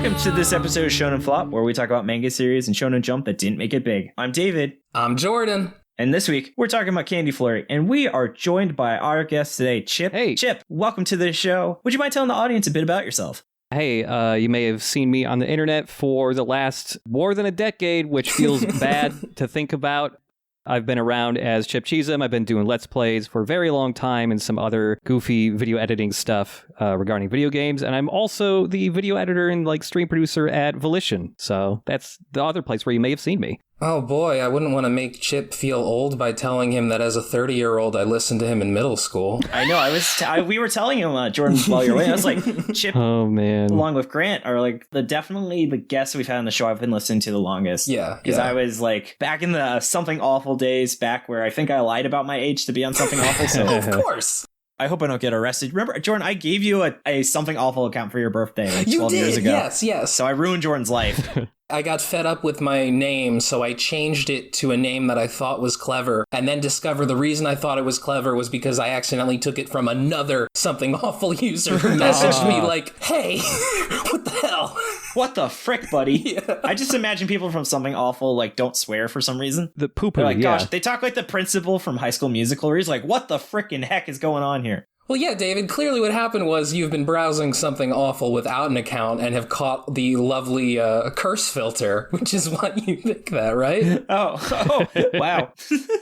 Welcome to this episode of Shonen Flop, where we talk about manga series and Shonen Jump that didn't make it big. I'm David. I'm Jordan. And this week, we're talking about Candy Flurry, and we are joined by our guest today, Chip. Hey. Chip, welcome to the show. Would you mind telling the audience a bit about yourself? Hey, you may have seen me on the internet for the last more than a decade, which feels bad to think about. I've been around as Chip Cheezum. I've been doing Let's Plays for a very long time and some other goofy video editing stuff regarding video games. And I'm also the video editor and stream producer at Volition. So that's the other place where you may have seen me. Oh boy, I wouldn't want to make Chip feel old by telling him that as a 30-year-old I listened to him in middle school. I know, we were telling him, Jordan, while you're away, I was like, Chip, oh man, along with Grant, are definitely the guests we've had on the show I've been listening to the longest. Yeah. Because I was back in the Something Awful days, back where I think I lied about my age to be on Something Awful. So of course. I hope I don't get arrested. Remember, Jordan, I gave you a Something Awful account for your birthday 12 you years did, ago. yes. So I ruined Jordan's life. I got fed up with my name, so I changed it to a name that I thought was clever, and then discovered the reason I thought it was clever was because I accidentally took it from another Something Awful user who messaged me like, hey, what the hell? What the frick, buddy? Yeah. I just imagine people from Something Awful don't swear for some reason. The poo-poo, They're like, yeah. gosh, they talk like the principal from High School Musical, where he's like, what the frickin' heck is going on here? Well, yeah, David, clearly what happened was you've been browsing Something Awful without an account and have caught the lovely curse filter, which is why you think that, right? Oh, wow.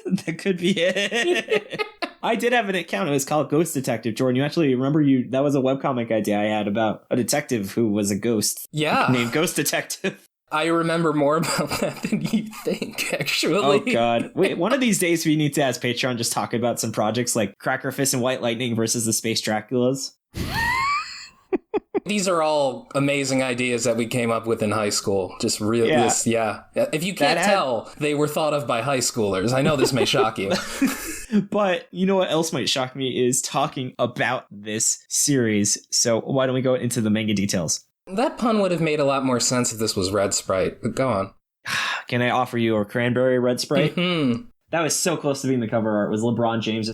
That could be it. I did have an account. It was called Ghost Detective. Jordan, you actually remember that was a webcomic idea I had about a detective who was a ghost. Yeah. Named Ghost Detective. I remember more about that than you think, actually. Oh, God. Wait, one of these days we need to, as Patreon, just talk about some projects like Cracker Fist and White Lightning versus the Space Draculas. These are all amazing ideas that we came up with in high school. Just real, yeah. If you can't tell, they were thought of by high schoolers. I know this may shock you. But you know what else might shock me is talking about this series. So why don't we go into the manga details? That pun would have made a lot more sense if this was Red Sprite, but go on. Can I offer you a cranberry Red Sprite? Mm-hmm. That was so close to being the cover art. Was LeBron James.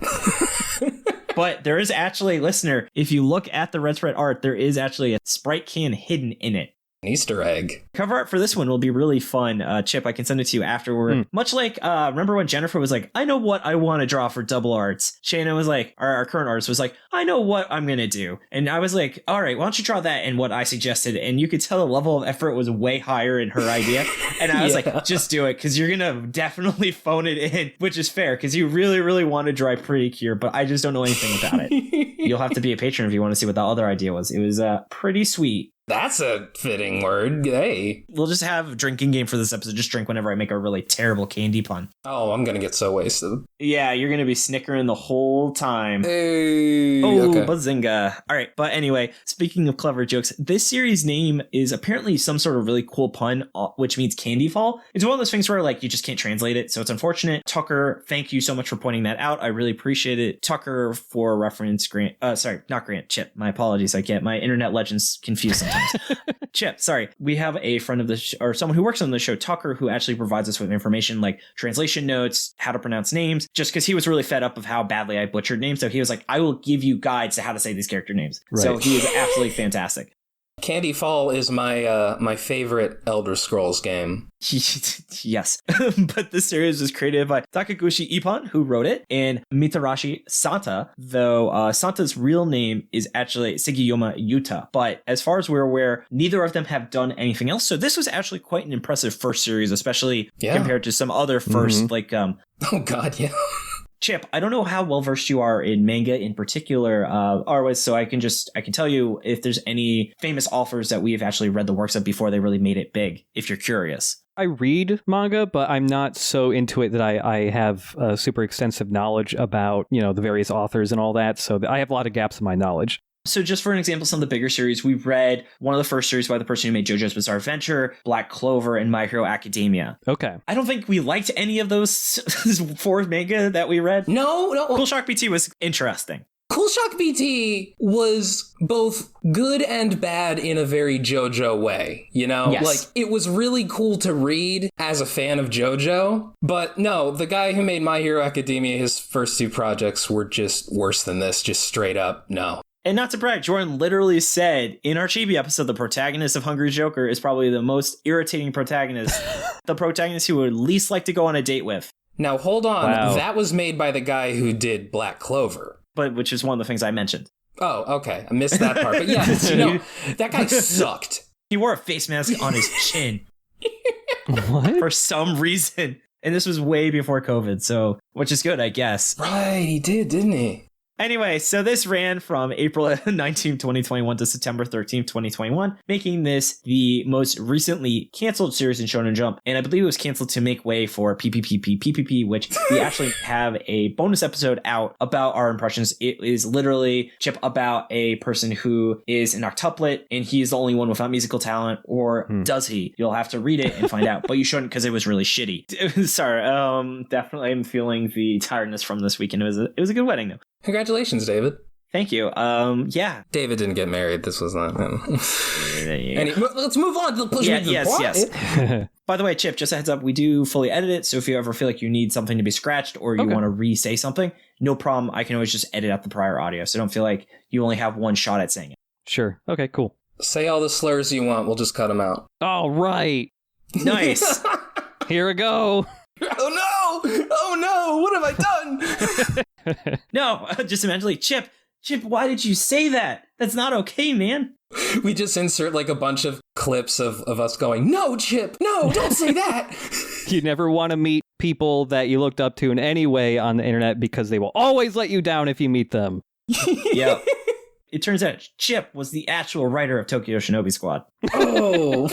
But there is actually, listener, if you look at the Red Sprite art, there is actually a Sprite can hidden in it. An Easter egg. Cover art for this one will be really fun. Chip, I can send it to you afterward. Much like, remember when Jennifer was like, I know what I want to draw for double arts. Shannon was like, our current artist was like, I know what I'm going to do. And I was like, all right, why don't you draw that and what I suggested? And you could tell the level of effort was way higher in her idea. And I was like, just do it, because you're going to definitely phone it in, which is fair, because you really, really want to draw Pretty Cure, but I just don't know anything about it. You'll have to be a patron if you want to see what the other idea was. It was pretty sweet. That's a fitting word. Hey. We'll just have a drinking game for this episode. Just drink whenever I make a really terrible candy pun. Oh, I'm going to get so wasted. Yeah, you're going to be snickering the whole time. Hey. Oh, okay. bazinga. All right. But anyway, speaking of clever jokes, this series name is apparently some sort of really cool pun, which means candy fall. It's one of those things where you just can't translate it. So it's unfortunate. Tucker, thank you so much for pointing that out. I really appreciate it. Tucker, for reference, Grant. Sorry, not Grant. Chip. My apologies. I get my internet legends confused sometimes. Chip, sorry. We have a friend of the or someone who works on the show, Tucker, who actually provides us with information like translation notes, how to pronounce names, just because he was really fed up of how badly I butchered names. So he was like, I will give you guides to how to say these character names. Right. So he is absolutely fantastic. Candy Fall is my favorite Elder Scrolls game. Yes. But this series was created by Takegushi Ippon, who wrote it, and Mitarashi Santa, though Santa's real name is actually Sugiyama Yuta. But as far as we're aware, neither of them have done anything else. So this was actually quite an impressive first series, especially compared to some other first, Oh, God, yeah. Chip, I don't know how well versed you are in manga in particular, so I can tell you if there's any famous authors that we have actually read the works of before they really made it big, if you're curious. I read manga, but I'm not so into it that I have super extensive knowledge about, the various authors and all that. So I have a lot of gaps in my knowledge. So just for an example, some of the bigger series, we read one of the first series by the person who made JoJo's Bizarre Adventure, Black Clover, and My Hero Academia. Okay. I don't think we liked any of those 4 manga that we read. No. Cool Shock BT was interesting. Cool Shock BT was both good and bad in a very JoJo way, Yes. it was really cool to read as a fan of JoJo, but no, the guy who made My Hero Academia, his first 2 projects were just worse than this, just straight up no. And not to brag, Jordan literally said in our Chibi episode, the protagonist of Hungry Joker is probably the most irritating protagonist, the protagonist he would least like to go on a date with. Now, hold on. Wow. That was made by the guy who did Black Clover. But which is one of the things I mentioned. Oh, okay. I missed that part. But yeah, no, that guy sucked. He wore a face mask on his chin What? for some reason. And this was way before COVID, so which is good, I guess. Right, he did, didn't he? Anyway, so this ran from April 19th, 2021 to September 13th, 2021, making this the most recently canceled series in Shonen Jump. And I believe it was canceled to make way for PPP, which we actually have a bonus episode out about our impressions. It is literally, Chip, about a person who is an octuplet and he is the only one without musical talent, or does he? You'll have to read it and find out, but you shouldn't because it was really shitty. Sorry, definitely I'm feeling the tiredness from this weekend. It was a good wedding though. Congratulations, David. Thank you. Yeah. David didn't get married. This was not him. Let's move on to the push. Yes. By the way, Chip, just a heads up, we do fully edit it. So if you ever feel like you need something to be scratched or you want to re-say something, no problem. I can always just edit out the prior audio. So don't feel like you only have one shot at saying it. Sure. Okay, cool. Say all the slurs you want. We'll just cut them out. All right. Nice. Here we go. Oh no! What have I done? No, just eventually, Chip, why did you say that? That's not okay, man. We just insert like a bunch of clips of us going, no, Chip, no, don't say that. You never want to meet people that you looked up to in any way on the internet because they will always let you down if you meet them. Yep. It turns out Chip was the actual writer of Tokyo Shinobi Squad. Oh,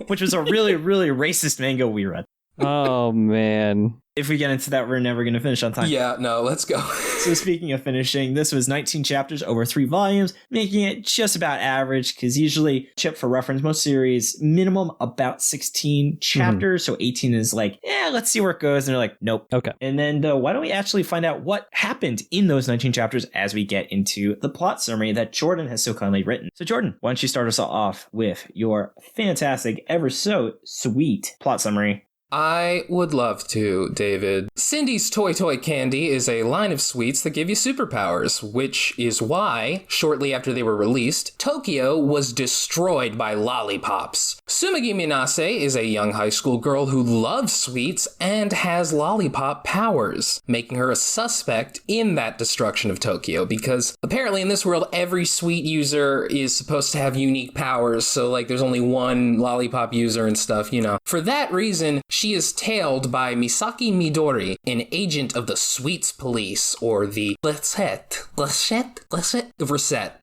which was a really, really racist manga we read. Oh, man. If we get into that, we're never going to finish on time. Yeah, no, let's go. So speaking of finishing, this was 19 chapters over 3 volumes, making it just about average, because usually, Chip, for reference, most series, minimum about 16 chapters, so 18 is like, let's see where it goes, and they're like, nope. Okay. And then, why don't we actually find out what happened in those 19 chapters as we get into the plot summary that Jordan has so kindly written. So Jordan, why don't you start us off with your fantastic, ever so sweet plot summary? I would love to, David. Cindy's Toy Candy is a line of sweets that give you superpowers, which is why, shortly after they were released, Tokyo was destroyed by lollipops. Tsumugi Minase is a young high school girl who loves sweets and has lollipop powers, making her a suspect in that destruction of Tokyo, because apparently in this world, every sweet user is supposed to have unique powers, so like there's only one lollipop user and stuff, you know. For that reason, she is tailed by Misaki Midori, an agent of the Sweets Police, or the Recette.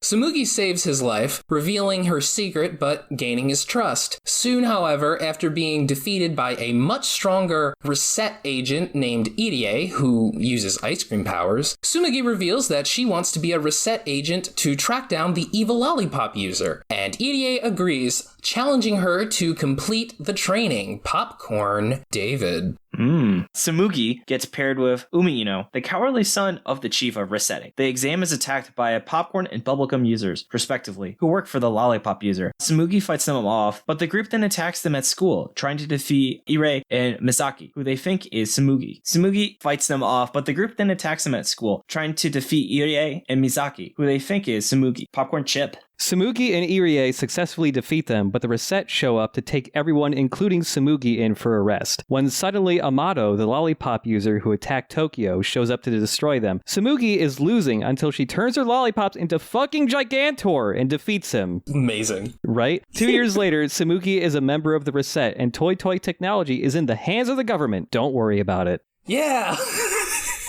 Tsumugi saves his life, revealing her secret but gaining his trust. Soon, however, after being defeated by a much stronger Recette agent named Irie, who uses ice cream powers, Tsumugi reveals that she wants to be a Recette agent to track down the evil lollipop user, and Irie agrees, challenging her to complete the training. Popcorn, David. Tsumugi gets paired with Umiino, the cowardly son of the chief of Resetting. The exam is attacked by popcorn and bubblegum users, respectively, who work for the lollipop user. Tsumugi fights them off, but the group then attacks them at school, trying to defeat Irie and Misaki, who they think is Tsumugi. Tsumugi fights them off, but the group then attacks them at school, trying to defeat Irie and Misaki, who they think is Tsumugi. Popcorn, Chip. Tsumugi and Irie successfully defeat them, but the Recette show up to take everyone, including Tsumugi, in for arrest. When suddenly Amato, the lollipop user who attacked Tokyo, shows up to destroy them, Tsumugi is losing until she turns her lollipops into fucking Gigantor and defeats him. Amazing. Right? 2 years later, Tsumugi is a member of the Recette, and Toy technology is in the hands of the government. Don't worry about it. Yeah!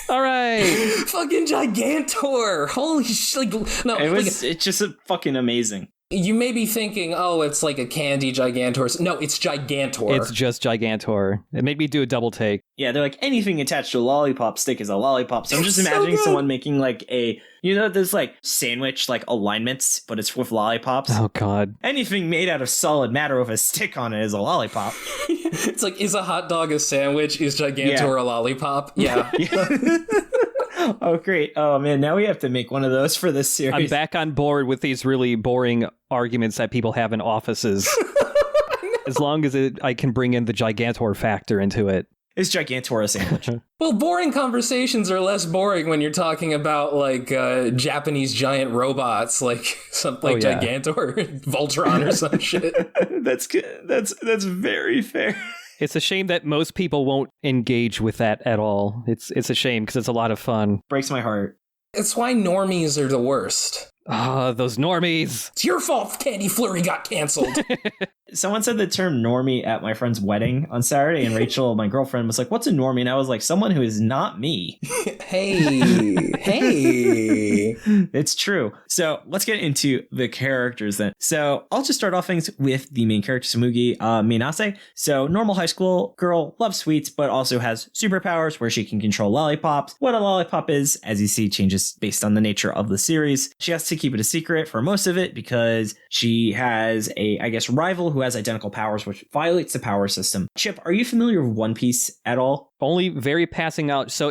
All right. Fucking Gigantor. Holy shit. No, It's just fucking amazing. You may be thinking, oh, it's like a candy Gigantor. No, it's Gigantor. It's just Gigantor. It made me do a double take. Yeah, they're like, anything attached to a lollipop stick is a lollipop. So I'm just imagining someone making like there's like sandwich like alignments, but it's with lollipops. Oh, God. Anything made out of solid matter with a stick on it is a lollipop. It's like, is a hot dog a sandwich? Is Gigantor a lollipop? Yeah. Oh, great. Oh, man. Now we have to make one of those for this series. I'm back on board with these really boring arguments that people have in offices. As long as I can bring in the Gigantor factor into it. It's Gigantor a sandwich. Well, boring conversations are less boring when you're talking about like Japanese giant robots, like something like Gigantor, Voltron, or some shit. That's good. That's very fair. It's a shame that most people won't engage with that at all. It's a shame because it's a lot of fun. Breaks my heart. It's why normies are the worst. Ah, those normies. It's your fault Candy Flurry got canceled. Someone said the term normie at my friend's wedding on Saturday, and Rachel, my girlfriend, was like, what's a normie? And I was like, someone who is not me. Hey. It's true. So let's get into the characters then. So I'll just start off things with the main character, Tsumugi Minase. So normal high school girl, loves sweets, but also has superpowers where she can control lollipops. What a lollipop is, as you see, changes based on the nature of the series. She has to keep it a secret for most of it because she has a, I guess, rival who has identical powers, which violates the power system. Chip, are you familiar with One Piece at all? Only very passing out. So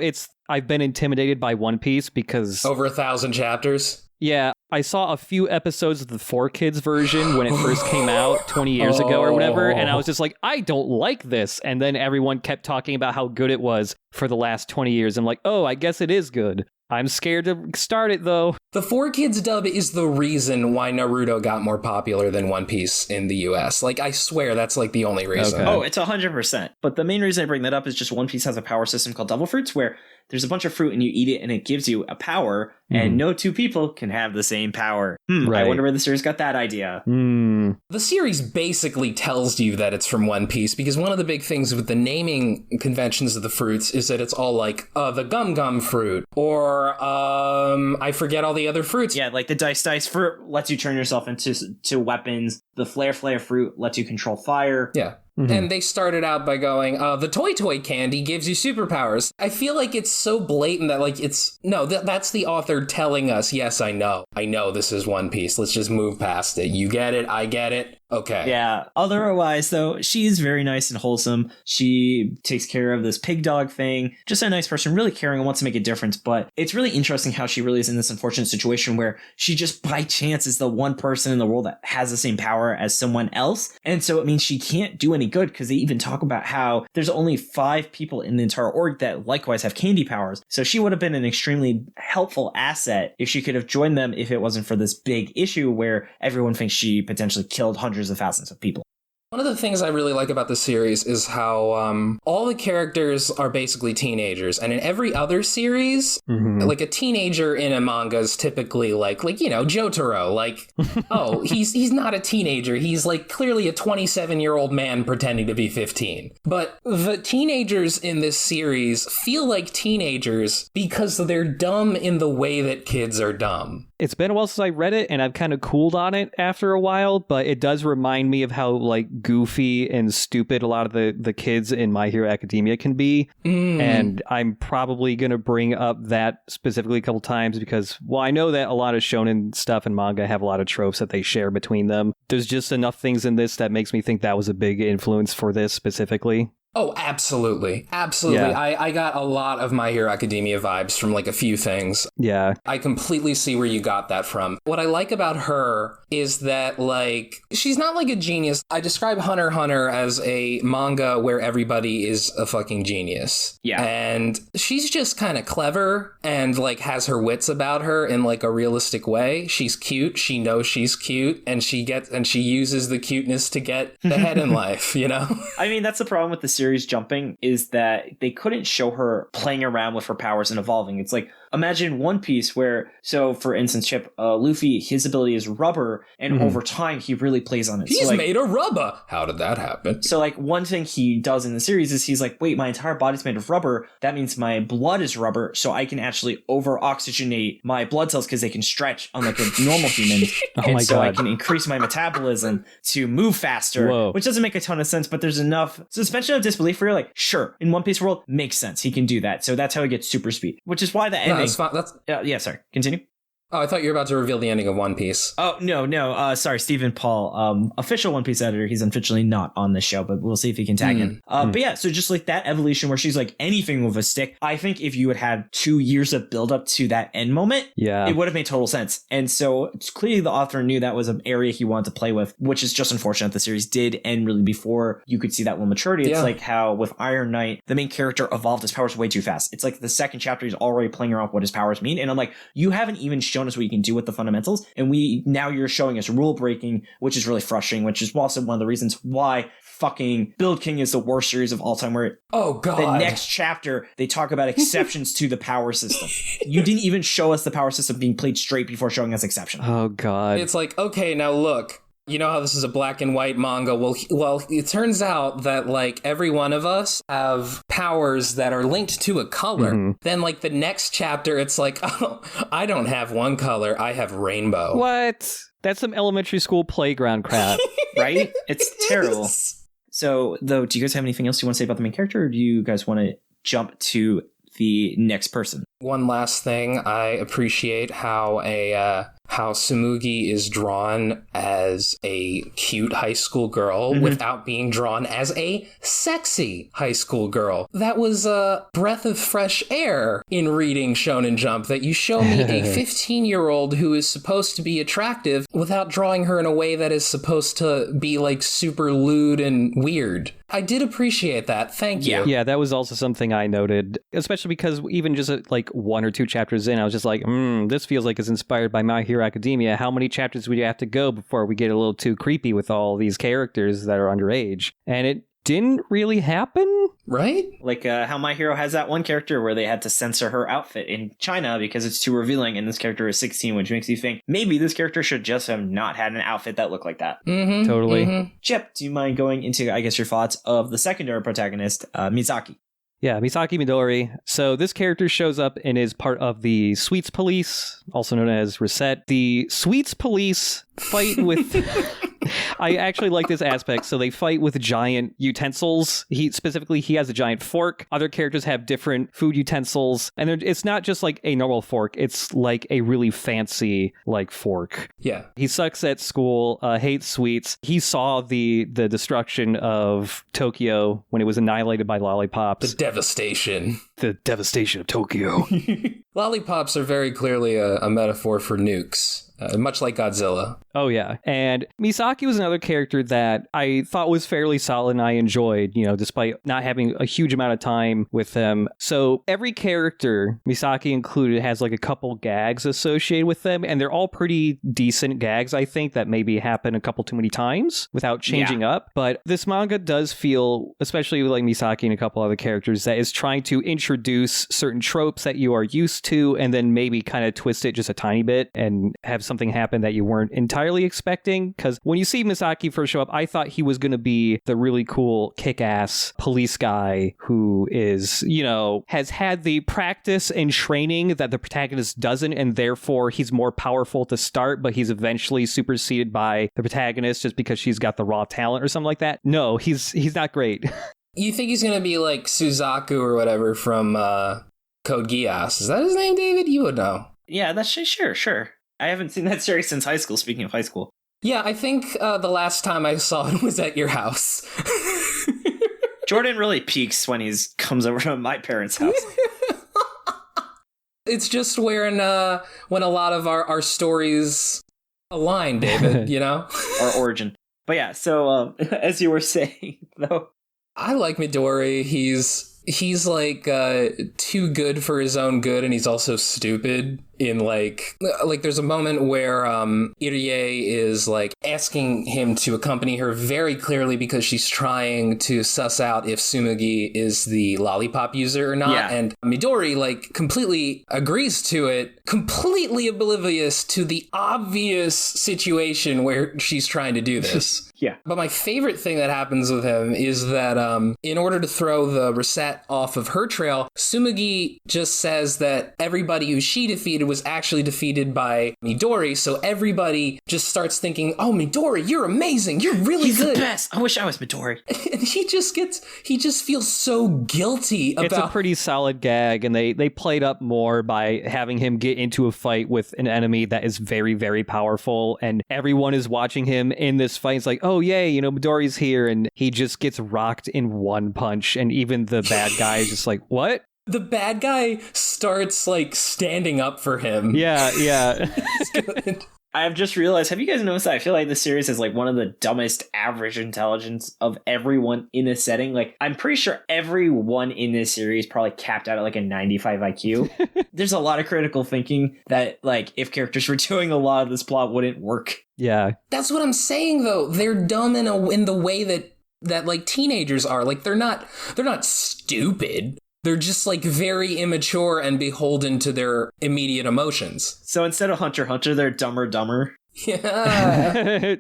I've been intimidated by One Piece because... Over 1,000 chapters? Yeah, I saw a few episodes of the 4Kids version when it first came out 20 years ago or whatever, and I was just like, I don't like this. And then everyone kept talking about how good it was for the last 20 years. I'm like, oh, I guess it is good. I'm scared to start it, though. The 4Kids dub is the reason why Naruto got more popular than One Piece in the US. Like, I swear that's like the only reason. Okay. Oh, it's 100%. But the main reason I bring that up is just One Piece has a power system called Devil Fruits where there's a bunch of fruit and you eat it and it gives you a power and no two people can have the same power. Right. I wonder where the series got that idea. The series basically tells you that it's from One Piece because one of the big things with the naming conventions of the fruits is that it's all like the gum fruit or I forget all the other fruits. Yeah, like the dice fruit lets you turn yourself into weapons. The flare fruit lets you control fire. Yeah. And they started out by going, the toy candy gives you superpowers. I feel like it's so blatant that like that's the author telling us, yes, I know this is One Piece. Let's just move past it. You get it. I get it. Okay. Yeah. Otherwise, though, she is very nice and wholesome. She takes care of this pig dog thing. Just a nice person, really caring and wants to make a difference. But it's really interesting how she really is in this unfortunate situation where she just by chance is the one person in the world that has the same power as someone else. And so it means she can't do any good because they even talk about how there's only 5 people in the entire org that likewise have candy powers. So she would have been an extremely helpful asset if she could have joined them if it wasn't for this big issue where everyone thinks she potentially killed hundreds of thousands of people. One of the things I really like about the series is how all the characters are basically teenagers. And in every other series, like a teenager in a manga is typically like Jotaro. Like, oh, he's not a teenager. He's like clearly a 27-year-old man pretending to be 15. But the teenagers in this series feel like teenagers because they're dumb in the way that kids are dumb. It's been a while since I read it, and I've kind of cooled on it after a while, but it does remind me of how, like, goofy and stupid a lot of the kids in My Hero Academia can be. And I'm probably going to bring up that specifically a couple times because, well, I know that a lot of shonen stuff and manga have a lot of tropes that they share between them. There's just enough things in this that makes me think that was a big influence for this specifically. Oh, absolutely. Absolutely. Yeah. I got a lot of My Hero Academia vibes from like a few things. Yeah. I completely see where you got that from. What I like about her is that like, she's not like a genius. I describe Hunter x Hunter as a manga where everybody is a fucking genius. Yeah. And she's just kind of clever and like has her wits about her in like a realistic way. She's cute. She knows she's cute and she uses the cuteness to get ahead in life, you know? I mean, that's the problem with the series jumping is that they couldn't show her playing around with her powers and evolving. It's like, imagine One Piece where, so for instance, Chip, Luffy, his ability is rubber, and over time he really plays on it. He's made of rubber. How did that happen? So like one thing he does in the series is he's like, wait, my entire body's made of rubber. That means my blood is rubber, so I can actually over-oxygenate my blood cells because they can stretch unlike a normal human. I can increase my metabolism to move faster, which doesn't make a ton of sense, but there's enough suspension of disbelief where you're like, sure, in One Piece world, makes sense. He can do that. So that's how he gets super speed, which is why the ending... Sorry, continue. Oh, I thought you were about to reveal the ending of One Piece. Oh, no. Sorry, Stephen Paul, official One Piece editor. He's unfortunately not on the show, but we'll see if he can tag in. But yeah, so just like that evolution where she's like anything with a stick. I think if you had 2 years of build up to that end moment, it would have made total sense. And so it's clearly the author knew that was an area he wanted to play with, which is just unfortunate. The series did end really before you could see that little maturity. It's like how with Iron Knight, the main character evolved his powers way too fast. It's like the second chapter, he's already playing around with what his powers mean. And I'm like, you haven't even shown us what you can do with the fundamentals. And now you're showing us rule breaking, which is really frustrating, which is also one of the reasons why fucking Build King is the worst series of all time, where the next chapter they talk about exceptions to the power system. You didn't even show us the power system being played straight before showing us exception. Oh god. It's like, okay, now look, you know how this is a black and white manga? Well, it turns out that like every one of us have powers that are linked to a color. Then like the next chapter, it's like, oh, I don't have one color, I have rainbow. What? That's some elementary school playground crap, right? It's terrible. So, though, do you guys have anything else you want to say about the main character, or do you guys want to jump to the next person? One last thing, I appreciate how Tsumugi is drawn as a cute high school girl without being drawn as a sexy high school girl. That was a breath of fresh air in reading Shonen Jump, that you show me a 15-year-old who is supposed to be attractive without drawing her in a way that is supposed to be like super lewd and weird. I did appreciate that. Thank you. Yeah, that was also something I noted, especially because even just like 1 or 2 chapters in, I was just like, this feels like it's inspired by My Hero Academia. How many chapters would you have to go before we get a little too creepy with all these characters that are underage? And it didn't really happen. Right? Like how My Hero has that one character where they had to censor her outfit in China because it's too revealing, and this character is 16, which makes you think maybe this character should just have not had an outfit that looked like that. Totally. Chip, do you mind going into, I guess, your thoughts of the secondary protagonist, Misaki? Yeah, Misaki Midori. So this character shows up and is part of the Sweets Police, also known as Reset. The Sweets Police fight with... I actually like this aspect. So they fight with giant utensils. He has a giant fork. Other characters have different food utensils. And it's not just like a normal fork. It's like a really fancy like fork. Yeah. He sucks at school, hates sweets. He saw the destruction of Tokyo when it was annihilated by lollipops. The devastation. The devastation of Tokyo. Lollipops are very clearly a metaphor for nukes. Much like Godzilla. Oh, yeah. And Misaki was another character that I thought was fairly solid and I enjoyed, despite not having a huge amount of time with them. So every character, Misaki included, has like a couple gags associated with them. And they're all pretty decent gags, I think, that maybe happen a couple too many times without changing up. But this manga does feel, especially with like Misaki and a couple other characters, that is trying to introduce certain tropes that you are used to and then maybe kind of twist it just a tiny bit and have something happen that you weren't entirely expecting. Because when you see Misaki first show up, I thought he was going to be the really cool kick-ass police guy who is, has had the practice and training that the protagonist doesn't, and therefore he's more powerful to start, but he's eventually superseded by the protagonist just because she's got the raw talent or something like that. No, he's not great. You think he's going to be like Suzaku or whatever from Code Geass? Is that his name, David? You would know. Yeah, that's sure. I haven't seen that series since high school, speaking of high school. Yeah, I think the last time I saw it was at your house. Jordan really peaks when he comes over to my parents' house. It's just when a lot of our stories align, David, Our origin. But yeah, so as you were saying, though. I like Midori. He's like too good for his own good, and he's also stupid. In like there's a moment where Irie is like asking him to accompany her very clearly because she's trying to suss out if Tsumugi is the lollipop user or not. Yeah. And Midori like completely agrees to it, completely oblivious to the obvious situation where she's trying to do this. Yeah. But my favorite thing that happens with him is that in order to throw the Reset off of her trail, Tsumugi just says that everybody who she defeated was actually defeated by Midori, so everybody just starts thinking, oh, Midori, you're amazing, you're really He's good. He's the best. I wish I was Midori. And he just feels so guilty about... It's a pretty solid gag, and they played up more by having him get into a fight with an enemy that is very, very powerful, and everyone is watching him in this fight. It's like, oh, yay, Midori's here, and he just gets rocked in one punch, and even the bad guy is just like, what? The bad guy starts, like, standing up for him. Yeah. It's good. I've just realized, have you guys noticed that I feel like this series is like one of the dumbest average intelligence of everyone in a setting? Like, I'm pretty sure everyone in this series probably capped out at like a 95 IQ. There's a lot of critical thinking that, like, if characters were doing a lot of this plot wouldn't work. Yeah. That's what I'm saying, though. They're dumb in the way that like teenagers are. Like, they're not stupid. They're just, like, very immature and beholden to their immediate emotions. So instead of Hunter x Hunter, they're dumber. Yeah.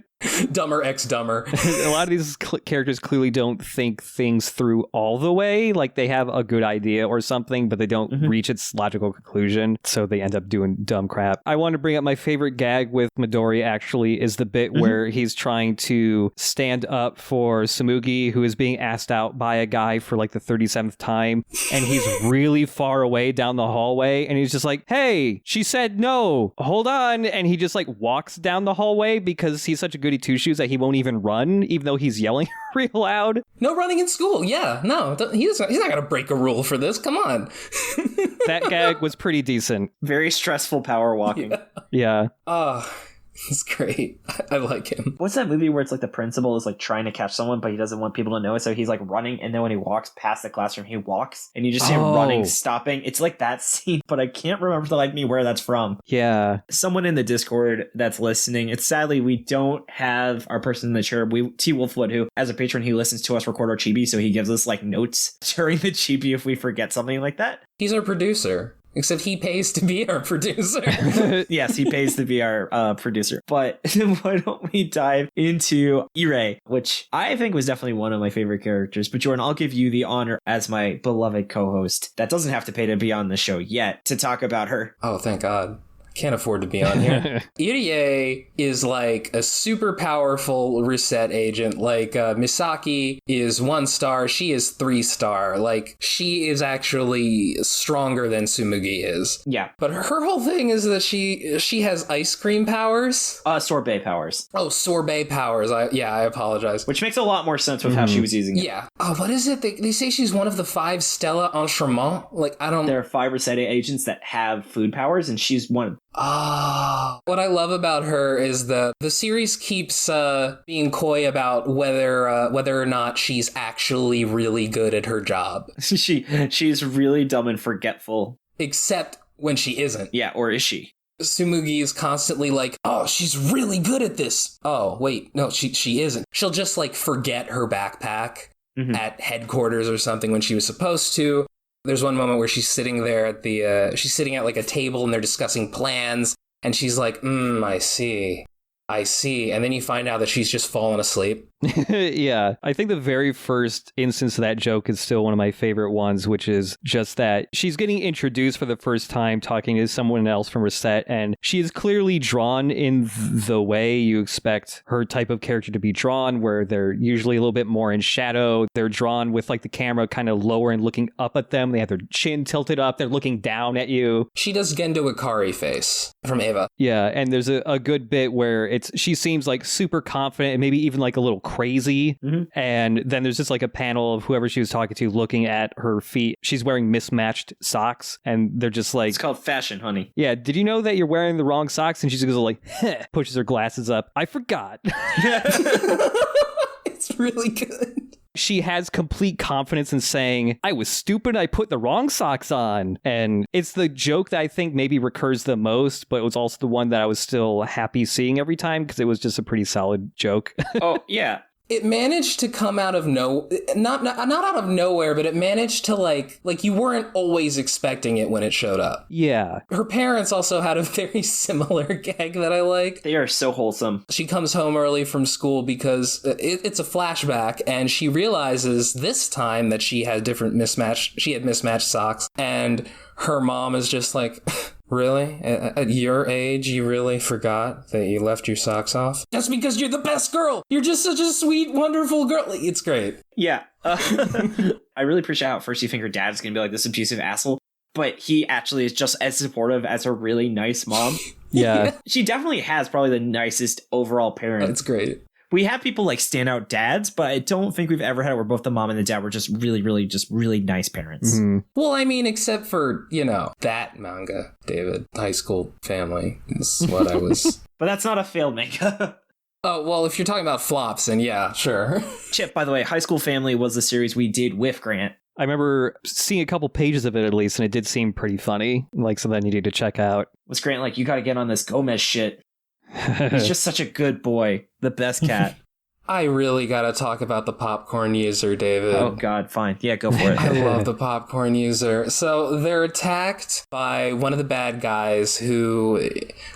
Dumber x dumber. A lot of these characters clearly don't think things through all the way. Like, they have a good idea or something, but they don't reach its logical conclusion, so they end up doing dumb crap. I want to bring up my favorite gag with Midori, actually, is the bit where he's trying to stand up for Tsumugi, who is being asked out by a guy for like the 37th time, and he's really far away down the hallway, and he's just like, hey, she said no, hold on, and he just like walks down the hallway because he's such a goody two-shoes that he won't even run, even though he's yelling real loud. No running in school. Yeah, no, he's not going to break a rule for this. Come on. That gag was pretty decent. Very stressful power walking. Yeah. Oh, he's great. I like him. What's that movie where it's like the principal is like trying to catch someone, but he doesn't want people to know it, so he's like running, and then when he walks past the classroom, he walks, and you just see him running, stopping. It's like that scene, but I can't remember to like me where that's from. Yeah. Someone in the Discord that's listening, it's sadly we don't have our person in the chair, T Wolfwood, who as a patron, he listens to us record our chibi, so he gives us like notes during the chibi if we forget something like that. He's our producer. Except he pays to be our producer. Yes, he pays to be our producer. But why don't we dive into Irei, which I think was definitely one of my favorite characters. But Jordan, I'll give you the honor as my beloved co-host that doesn't have to pay to be on the show yet to talk about her. Oh, thank God. Can't afford to be on here. Irie is like a super powerful reset agent. Like Misaki is 1 star. She is 3 star. Like, she is actually stronger than Tsumugi is. Yeah. But her whole thing is that she has ice cream powers. Sorbet powers. Oh, sorbet powers. I apologize. Which makes a lot more sense with how she was using it. Yeah. Oh, what is it? They say she's one of the 5 Stella Entrement. Like, I don't... There are 5 reset agents that have food powers, and she's one of them. Oh, what I love about her is that the series keeps being coy about whether or not she's actually really good at her job. She's really dumb and forgetful. Except when she isn't. Yeah, or is she? Tsumugi is constantly like, oh, she's really good at this. Oh, wait, no, she isn't. She'll just like forget her backpack at headquarters or something when she was supposed to. There's one moment where she's sitting there at she's sitting at like a table and they're discussing plans. And she's like, I see. And then you find out that she's just fallen asleep. Yeah. I think the very first instance of that joke is still one of my favorite ones, which is just that she's getting introduced for the first time talking to someone else from her set, and she is clearly drawn in the way you expect her type of character to be drawn, where they're usually a little bit more in shadow. They're drawn with like the camera kind of lower and looking up at them. They have their chin tilted up. They're looking down at you. She does Gendo Ikari face from Eva. Yeah, and there's a good bit where she seems like super confident and maybe even like a little crazy. And then there's just like a panel of whoever she was talking to looking at her feet. She's wearing mismatched socks, and they're just like, it's called fashion, honey. Yeah, did you know that you're wearing the wrong socks? And she just goes like, pushes her glasses up. I forgot. It's really good. She has complete confidence in saying, I was stupid, I put the wrong socks on. And it's the joke that I think maybe recurs the most, but it was also the one that I was still happy seeing every time because it was just a pretty solid joke. Oh, yeah. It managed to come out of not out of nowhere, but it managed to like you weren't always expecting it when it showed up. Yeah. Her parents also had a very similar gag that I like. They are so wholesome. She comes home early from school because it's a flashback, and she realizes this time that she had mismatched socks, and her mom is just like, Really? At your age, you really forgot that you left your socks off? That's because you're the best girl! You're just such a sweet, wonderful girl! It's great. Yeah. I really appreciate how at first you think her dad's going to be like this abusive asshole, but he actually is just as supportive as her really nice mom. Yeah. She definitely has probably the nicest overall parent. That's great. We have people like standout dads, but I don't think we've ever had it where both the mom and the dad were just really nice parents. Mm-hmm. Well, I mean, except for, that manga, David. High School Family is what I was... But that's not a failed manga. Oh, well, if you're talking about flops, then yeah, sure. Chip, by the way, High School Family was the series we did with Grant. I remember seeing a couple pages of it at least, and it did seem pretty funny, like something I needed to check out. Was Grant like, you got to get on this Gomez shit? He's just such a good boy. The best cat. I really gotta talk about the popcorn user, David. Oh, God, fine. Yeah, go for it. I love the popcorn user. So they're attacked by one of the bad guys who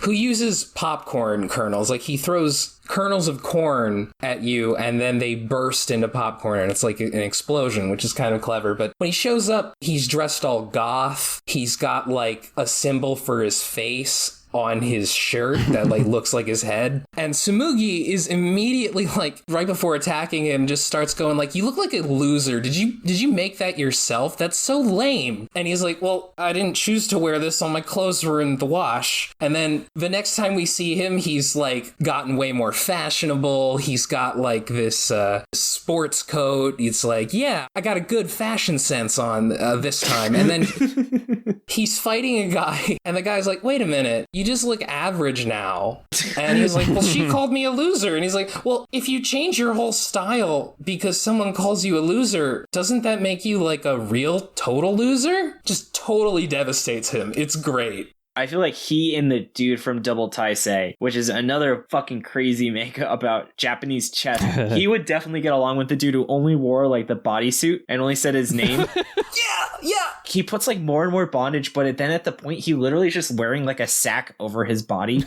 uses popcorn kernels. Like, he throws kernels of corn at you, and then they burst into popcorn, and it's like an explosion, which is kind of clever. But when he shows up, he's dressed all goth. He's got, like, a symbol for his face on his shirt that like looks like his head, and Tsumugi is immediately like right before attacking him just starts going like, you look like a loser, did you make that yourself? That's so lame. And he's like, well, I didn't choose to wear this, all my clothes were in the wash. And then the next time we see him, he's like gotten way more fashionable. He's got like this sports coat. It's like, yeah, I got a good fashion sense on this time. And then he's fighting a guy, and the guy's like, wait a minute, you just look average now. And he's like, well, she called me a loser. And he's like, well, if you change your whole style because someone calls you a loser, doesn't that make you like a real total loser? Just totally devastates him. It's great. I feel like he and the dude from Double Taisei, which is another fucking crazy manga about Japanese chess, he would definitely get along with the dude who only wore like the bodysuit and only said his name. Yeah. He puts like more and more bondage, but then at the point he literally is just wearing like a sack over his body.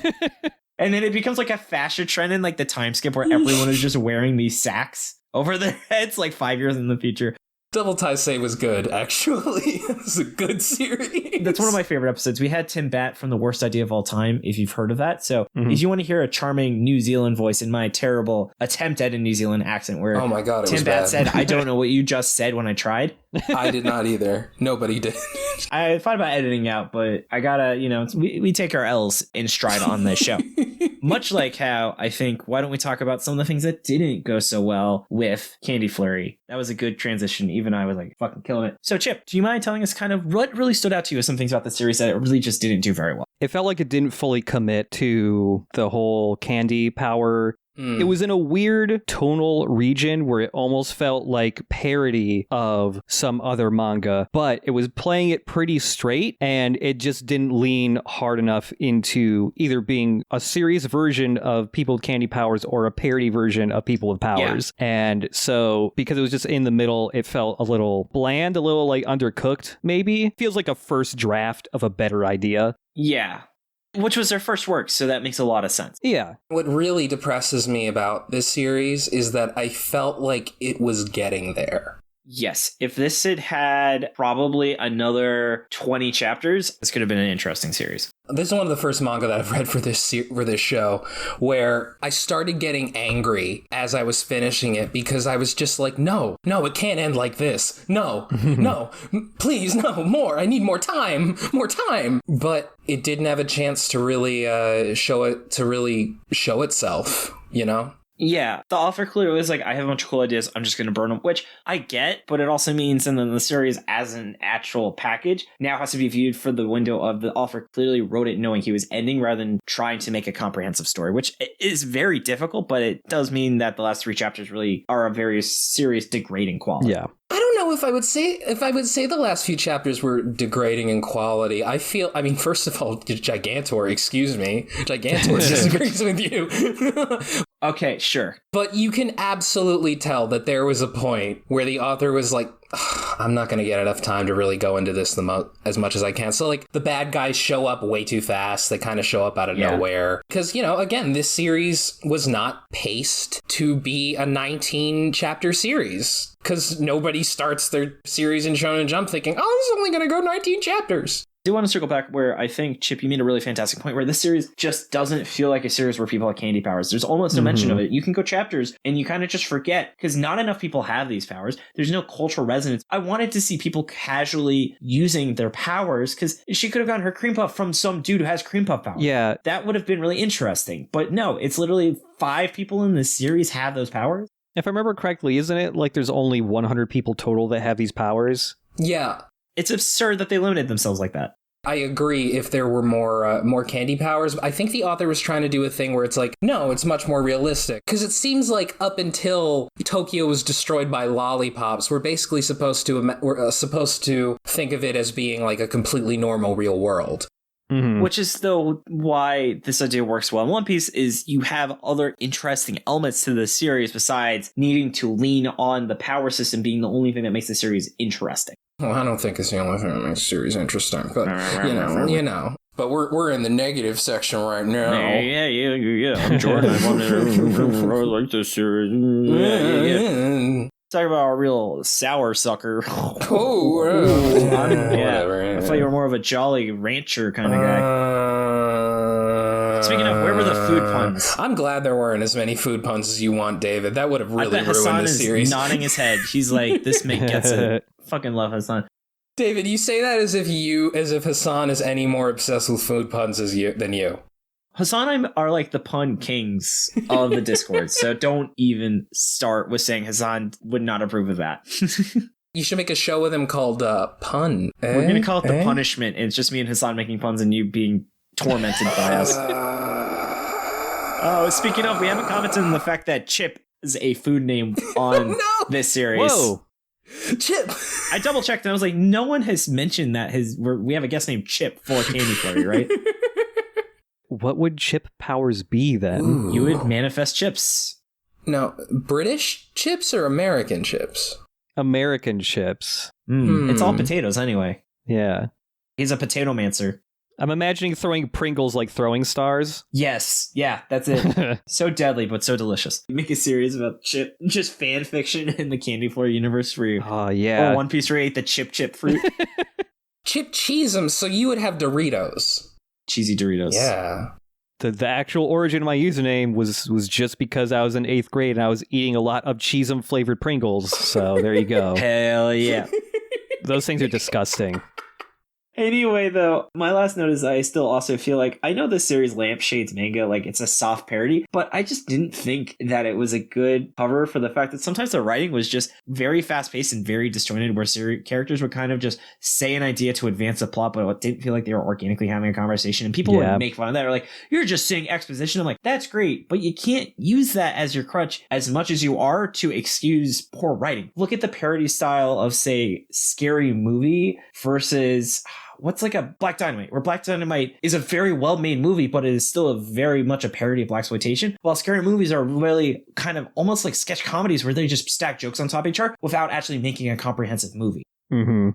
And then it becomes like a fashion trend in like the time skip where everyone is just wearing these sacks over their heads like 5 years in the future. Double Taisei was good, actually. It was a good series. That's one of my favorite episodes. We had Tim Batt from The Worst Idea of All Time, if you've heard of that. So if you want to hear a charming New Zealand voice in my terrible attempt at a New Zealand accent where oh my God, Tim Batt said, I don't know what you just said when I tried. I did not either. Nobody did. I thought about editing out, but I gotta, we take our L's in stride on this show. Much like how I think, why don't we talk about some of the things that didn't go so well with Candy Flurry? That was a good transition. Even I was like, fucking killing it. So Chip, do you mind telling us kind of what really stood out to you as some things about the series that it really just didn't do very well? It felt like it didn't fully commit to the whole candy power. It was in a weird tonal region where it almost felt like parody of some other manga, but it was playing it pretty straight, and it just didn't lean hard enough into either being a serious version of people with candy powers or a parody version of people with powers. Yeah. And so because it was just in the middle, it felt a little bland, a little like undercooked, maybe. Feels like a first draft of a better idea. Yeah. Which was their first work, so that makes a lot of sense. Yeah. What really depresses me about this series is that I felt like it was getting there. Yes. If this had had probably another 20 chapters, this could have been an interesting series. This is one of the first manga that I've read for this show where I started getting angry as I was finishing it because I was just like, no, it can't end like this. No, please, no, more. I need more time. But it didn't have a chance to really show itself, you know? Yeah, the author clearly was like, I have a bunch of cool ideas, I'm just going to burn them, which I get, but it also means, and then the series as an actual package now has to be viewed for the window of the author clearly wrote it knowing he was ending rather than trying to make a comprehensive story, which is very difficult, but it does mean that the last 3 chapters really are a very serious degrading quality. Yeah. I don't know if I would say the last few chapters were degrading in quality. First of all, Gigantor disagrees with you. Okay, sure. But you can absolutely tell that there was a point where the author was like, I'm not going to get enough time to really go into this as much as I can. So, like, the bad guys show up way too fast. They kind of show up out of nowhere. Because, again, this series was not paced to be a 19-chapter series. Because nobody starts their series in Shonen Jump thinking, oh, this is only going to go 19 chapters. I do want to circle back where I think, Chip, you made a really fantastic point where this series just doesn't feel like a series where people have candy powers. There's almost no mention of it. You can go chapters and you kind of just forget because not enough people have these powers. There's no cultural resonance. I wanted to see people casually using their powers because she could have gotten her cream puff from some dude who has cream puff powers. Yeah. That would have been really interesting. But no, it's literally 5 people in this series have those powers. If I remember correctly, isn't it like there's only 100 people total that have these powers? Yeah. It's absurd that they limited themselves like that. I agree if there were more candy powers. I think the author was trying to do a thing where it's like, no, it's much more realistic. Because it seems like up until Tokyo was destroyed by lollipops, we're basically supposed to think of it as being like a completely normal real world. Mm-hmm. Which is, though, why this idea works well in One Piece is you have other interesting elements to the series besides needing to lean on the power system being the only thing that makes the series interesting. Well, I don't think it's the only thing that makes the series interesting, but you know. But we're in the negative section right now. Yeah. I'm Jordan. I like this series. Yeah. Talk about a real sour sucker. Yeah. I thought you were more of a Jolly Rancher kind of guy. Speaking of, where were the food puns? I'm glad there weren't as many food puns as you want, David. That would have really ruined Hassan the series. Is nodding his head. He's like, this man gets it. Fucking love Hassan. David, you say that as if Hassan is any more obsessed with food puns than you. Hassan and I are like the pun kings of the Discord, so don't even start with saying Hassan would not approve of that. You should make a show with him called Pun. We're going to call it The Punishment, and it's just me and Hassan making puns and you being tormented by us. Oh, speaking of, we haven't commented on the fact that Chip is a food name on this series. Whoa. Chip! I double checked and I was like, no one has mentioned that we have a guest named Chip for Candy Flurry, right? What would chip powers be then? Ooh. You would manifest chips. No, British chips or American chips? American chips. It's all potatoes anyway. Yeah. He's a potato mancer. I'm imagining throwing Pringles like throwing stars. Yes. Yeah, that's it. So deadly, but so delicious. Make a series about Chip, just fan fiction in the Candy Flurry universe for you. Oh, yeah. Or One Piece where you ate the chip fruit. Chip Cheezum, so you would have Doritos. Cheesy Doritos. Yeah. The actual origin of my username was just because I was in 8th grade and I was eating a lot of Cheezum flavored Pringles. So there you go. Hell yeah. Those things are disgusting. Anyway, though, my last note is I still also feel like I know this series lampshades manga, like it's a soft parody, but I just didn't think that it was a good cover for the fact that sometimes the writing was just very fast paced and very disjointed, where characters would kind of just say an idea to advance the plot, but it didn't feel like they were organically having a conversation. And people would make fun of that. Or like, you're just saying exposition. I'm like, that's great, but you can't use that as your crutch as much as you are to excuse poor writing. Look at the parody style of, say, Scary Movie versus what's like a Black Dynamite, where Black Dynamite is a very well-made movie, but it is still very much a parody of blaxploitation, while scary movies are really kind of almost like sketch comedies where they just stack jokes on top of each other without actually making a comprehensive movie. Mm-hmm.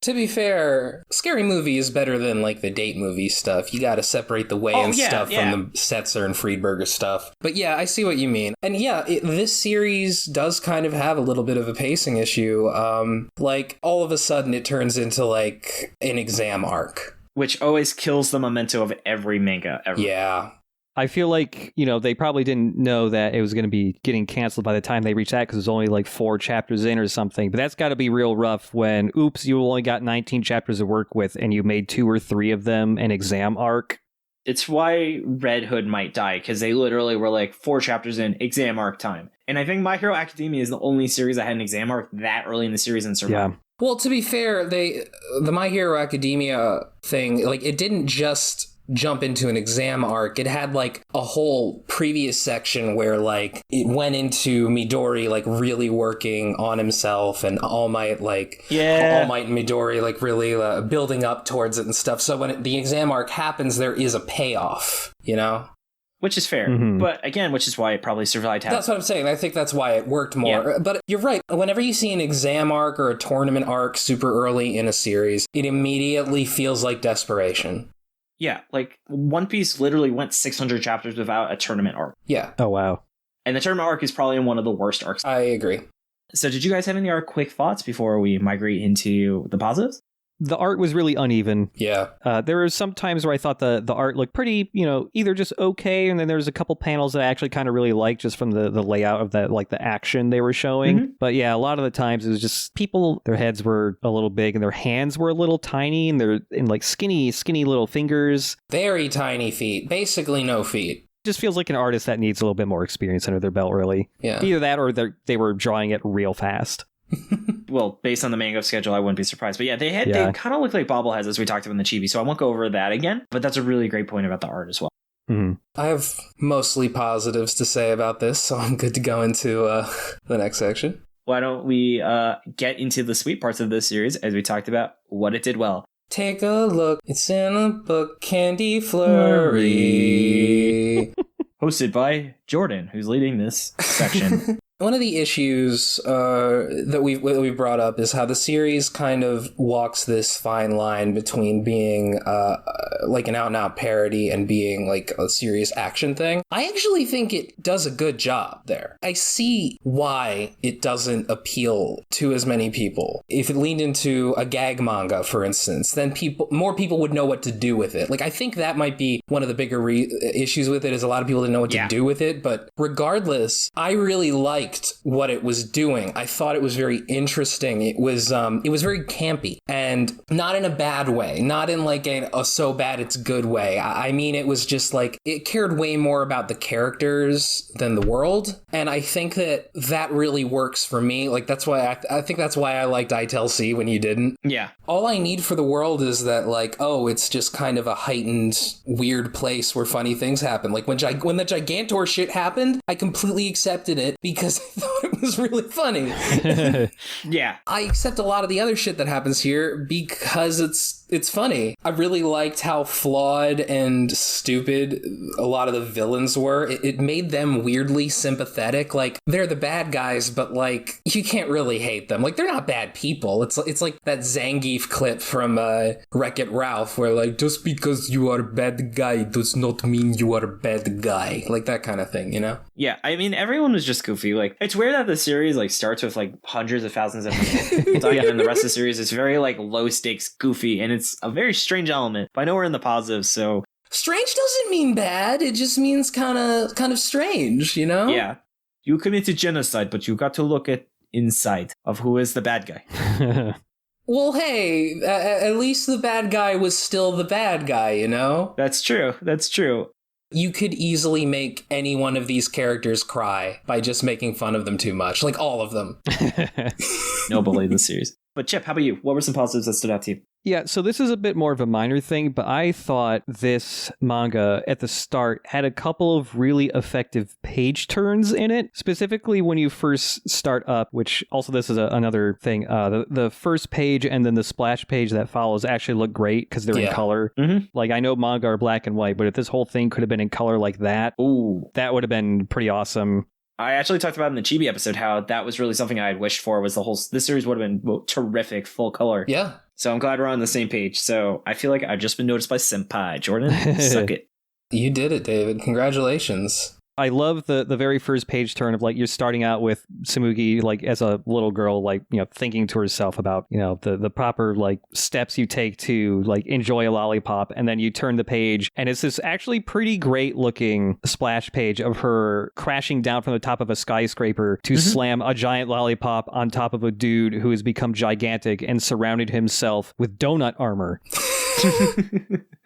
To be fair, Scary Movie is better than like the date movie stuff. You got to separate the stuff from the Setzer and Friedberger stuff. But yeah, I see what you mean. And yeah, this series does kind of have a little bit of a pacing issue. Like all of a sudden it turns into like an exam arc. Which always kills the memento of every manga ever. Yeah. I feel like, they probably didn't know that it was going to be getting canceled by the time they reached that because it was only like 4 chapters in or something. But that's got to be real rough when, oops, you only got 19 chapters to work with and you made 2 or 3 of them an exam arc. It's why Red Hood might die, because they literally were like 4 chapters in, exam arc time. And I think My Hero Academia is the only series that had an exam arc that early in the series and survived. Yeah. Well, to be fair, the My Hero Academia thing, like it didn't just jump into an exam arc. It had like a whole previous section where like it went into Midori like really working on himself and All Might and Midori like really building up towards it and stuff. So when the exam arc happens, there is a payoff, Which is fair. Mm-hmm. But again, which is why it probably survived. That's what I'm saying. I think that's why it worked more. Yeah. But you're right. Whenever you see an exam arc or a tournament arc super early in a series, it immediately feels like desperation. Yeah, like One Piece literally went 600 chapters without a tournament arc. Yeah. Oh, wow. And the tournament arc is probably one of the worst arcs. I agree. So did you guys have any quick thoughts before we migrate into the positives? The art was really uneven. Yeah. There were some times where I thought the art looked pretty, either just okay, and then there's a couple panels that I actually kind of really liked just from the layout of that, like the action they were showing. Mm-hmm. But yeah, a lot of the times it was just people, their heads were a little big and their hands were a little tiny and they're in like skinny little fingers. Very tiny feet. Basically no feet. Just feels like an artist that needs a little bit more experience under their belt, really. Yeah. Either that or they were drawing it real fast. Well, based on the manga schedule, I wouldn't be surprised. But yeah, they kind of look like bobbleheads as we talked about in the chibi, so I won't go over that again. But that's a really great point about the art as well. Mm-hmm. I have mostly positives to say about this, so I'm good to go into the next section. Why don't we get into the sweet parts of this series as we talked about what it did well. Take a look, it's in a book, Candy Flurry. Hosted by Jordan, who's leading this section. One of the issues that we brought up is how the series kind of walks this fine line between being like an out-and-out parody and being like a serious action thing. I actually think it does a good job there. I see why it doesn't appeal to as many people. If it leaned into a gag manga, for instance, then more people would know what to do with it. Like, I think that might be one of the bigger issues with it, is a lot of people didn't know what to do with it. But regardless, I really liked what it was doing. I thought it was very interesting. It was very campy, and not in a bad way, not in like a so bad it's good way. I mean, it was just like, it cared way more about the characters than the world, and I think that really works for me. Like, that's why I think that's why I liked ITLC when you didn't. Yeah. All I need for the world is that, like, oh, it's just kind of a heightened, weird place where funny things happen. Like when the Gigantor shit happened, I completely accepted it because I thought it was really funny. Yeah. I accept a lot of the other shit that happens here because it's funny. I really liked how flawed and stupid a lot of the villains were. It made them weirdly sympathetic. Like, they're the bad guys, but like, you can't really hate them. Like, they're not bad people. It's like that Zangief clip from Wreck-It Ralph, where like, just because you are a bad guy does not mean you are a bad guy. Like, that kind of thing, you know? Yeah, I mean, everyone was just goofy. Like, it's weird that the series like starts with like hundreds of thousands of people, and the rest of the series is very like low stakes, goofy, and it's a very strange element. But I know we're in the positives, so strange doesn't mean bad. It just means kind of strange, you know? Yeah, you committed genocide, but you got to look at inside of who is the bad guy. Well, hey, at least the bad guy was still the bad guy, you know? That's true. That's true. You could easily make any one of these characters cry by just making fun of them too much. Like, all of them. No bully in the series. But Chip, how about you? What were some positives that stood out to you? Yeah, so this is a bit more of a minor thing, but I thought this manga at the start had a couple of really effective page turns in it. Specifically when you first start up, which also this is another thing. The first page and then the splash page that follows actually look great because they're in color. Mm-hmm. Like, I know manga are black and white, but if this whole thing could have been in color like that, that would have been pretty awesome. I actually talked about in the Chibi episode how that was really something I had wished for, was this series would have been terrific full color. Yeah. So I'm glad we're on the same page. So I feel like I've just been noticed by Senpai. Jordan, suck it. You did it, David. Congratulations. I love the very first page turn of like, you're starting out with Tsumugi like as a little girl, like, thinking to herself about, the proper like steps you take to like enjoy a lollipop. And then you turn the page and it's this actually pretty great looking splash page of her crashing down from the top of a skyscraper to slam a giant lollipop on top of a dude who has become gigantic and surrounded himself with donut armor.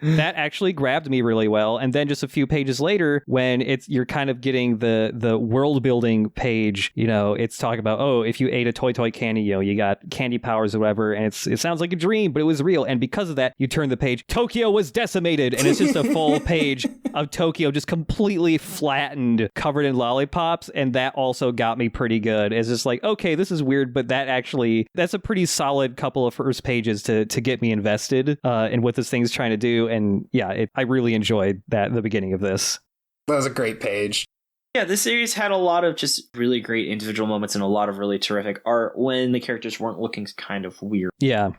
That actually grabbed me really well. And then just a few pages later, when you're kind of getting the world building page, it's talking about, oh, if you ate a toy candy, you got candy powers or whatever, and it sounds like a dream, but it was real. And because of that, you turn the page, Tokyo was decimated, and it's just a full page of Tokyo just completely flattened, covered in lollipops, and that also got me pretty good. It's just like, okay, this is weird, but that's a pretty solid couple of first pages to get me invested in what this thing's trying to do. And yeah, I really enjoyed the beginning of this. That was a great page. Yeah, this series had a lot of just really great individual moments and a lot of really terrific art when the characters weren't looking kind of weird. Yeah.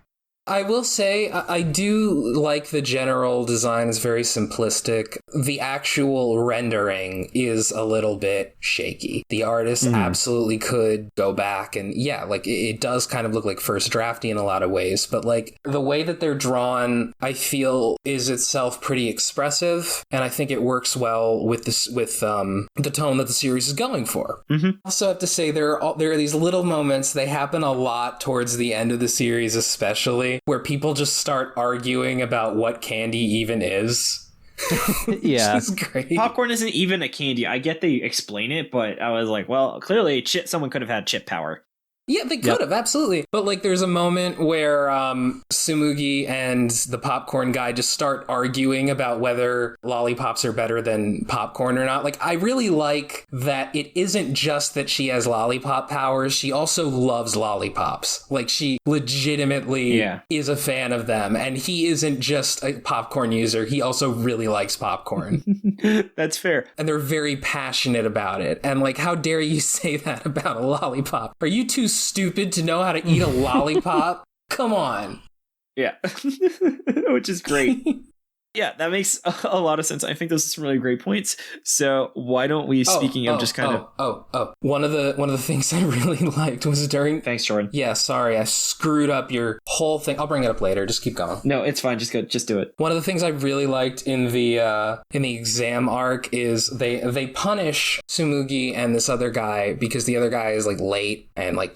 I will say I do like the general design is very simplistic. The actual rendering is a little bit shaky. The artist absolutely could go back and like it does kind of look like first drafty in a lot of ways, but like the way that they're drawn, I feel is itself pretty expressive, and I think it works well with this with the tone that the series is going for. Also have to say there are these little moments, they happen a lot towards the end of the series especially, where people just start arguing about what candy even is. Yeah. Which is great. Popcorn isn't even a candy. I get they explain it, but I was like, well, clearly someone could have had chip power. Yeah, they could have, absolutely. But, like, there's a moment where Tsumugi and the popcorn guy just start arguing about whether lollipops are better than popcorn or not. Like, I really like that it isn't just that she has lollipop powers. She also loves lollipops. Like, she legitimately is a fan of them. And he isn't just a popcorn user. He also really likes popcorn. That's fair. And they're very passionate about it. And, like, how dare you say that about a lollipop? Are you too stupid to know how to eat a lollipop? Come on. Yeah. Which is great. Yeah, that makes a lot of sense. I think those are some really great points. So why don't we, one of the things I really liked was during... Thanks, Jordan. Yeah, sorry, I screwed up your whole thing. I'll bring it up later. Just keep going. No, it's fine. Just do it. One of the things I really liked in the exam arc is they punish Tsumugi and this other guy because the other guy is like late and like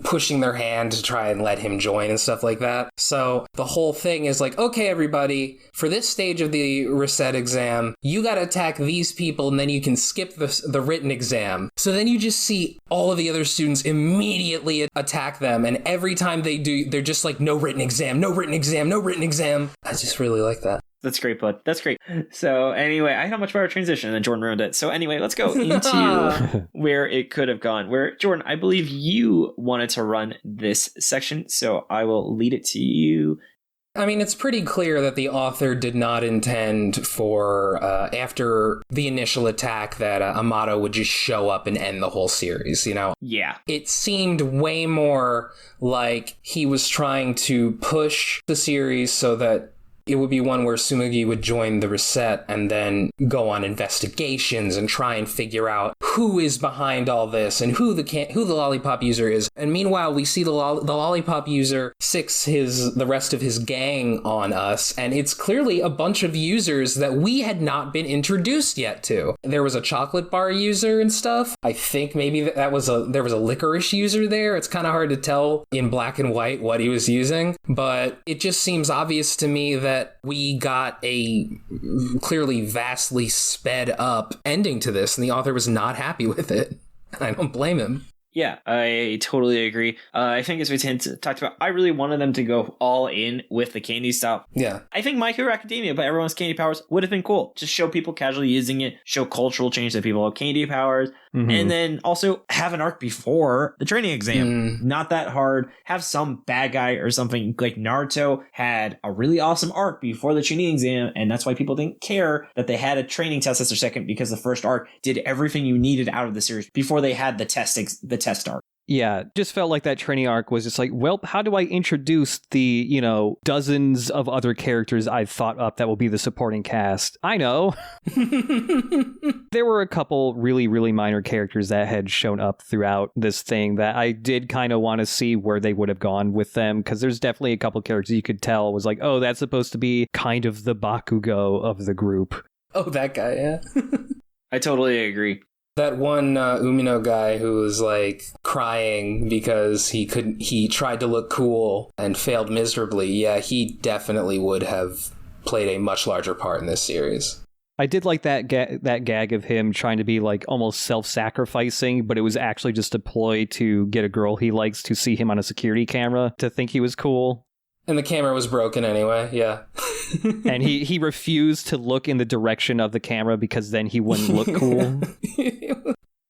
pushing their hand to try and let him join and stuff like that. So the whole thing is like, okay, everybody, for this stage of the reset exam, you got to attack these people and then you can skip the written exam. So then you just see all of the other students immediately attack them. And every time they do, they're just like, no written exam, no written exam, no written exam. I just really like that. That's great, bud. That's great. So anyway, I had a much better transition and then Jordan ruined it. So anyway, let's go into where it could have gone. Where, Jordan, I believe you wanted to run this section, so I will lead it to you. I mean, it's pretty clear that the author did not intend for, after the initial attack, that Amato would just show up and end the whole series, you know? Yeah. It seemed way more like he was trying to push the series so that it would be one where Tsumugi would join the reset and then go on investigations and try and figure out who is behind all this and who the lollipop user is. And meanwhile, we see the lollipop user six the rest of his gang on us, and it's clearly a bunch of users that we had not been introduced yet to. There was a chocolate bar user and stuff. I think maybe there was a licorice user there. It's kind of hard to tell in black and white what he was using, but it just seems obvious to me that we got a clearly vastly sped up ending to this, and the author was not happy with it. I don't blame him. Yeah, I totally agree. I think as we talked about, I really wanted them to go all in with the candy stuff. Yeah. I think My Hero Academia, but everyone's candy powers would have been cool. Just show people casually using it, show cultural change that people have candy powers, and then also have an arc before the training exam. Not that hard. Have some bad guy or something like Naruto had a really awesome arc before the training exam, and that's why people didn't care that they had a training test as their second, because the first arc did everything you needed out of the series before they had the test arc. Yeah, just felt like that training arc was just like, well, how do I introduce the, dozens of other characters I've thought up that will be the supporting cast? I know. There were a couple really, really minor characters that had shown up throughout this thing that I did kind of want to see where they would have gone with them, because there's definitely a couple characters you could tell was like, oh, that's supposed to be kind of the Bakugo of the group. Oh, that guy, yeah. I totally agree. That one Umino guy who was like crying because he tried to look cool and failed miserably. Yeah, he definitely would have played a much larger part in this series. I did like that gag of him trying to be like almost self-sacrificing, but it was actually just a ploy to get a girl he likes to see him on a security camera to think he was cool. And the camera was broken anyway, yeah. And he refused to look in the direction of the camera because then he wouldn't look cool.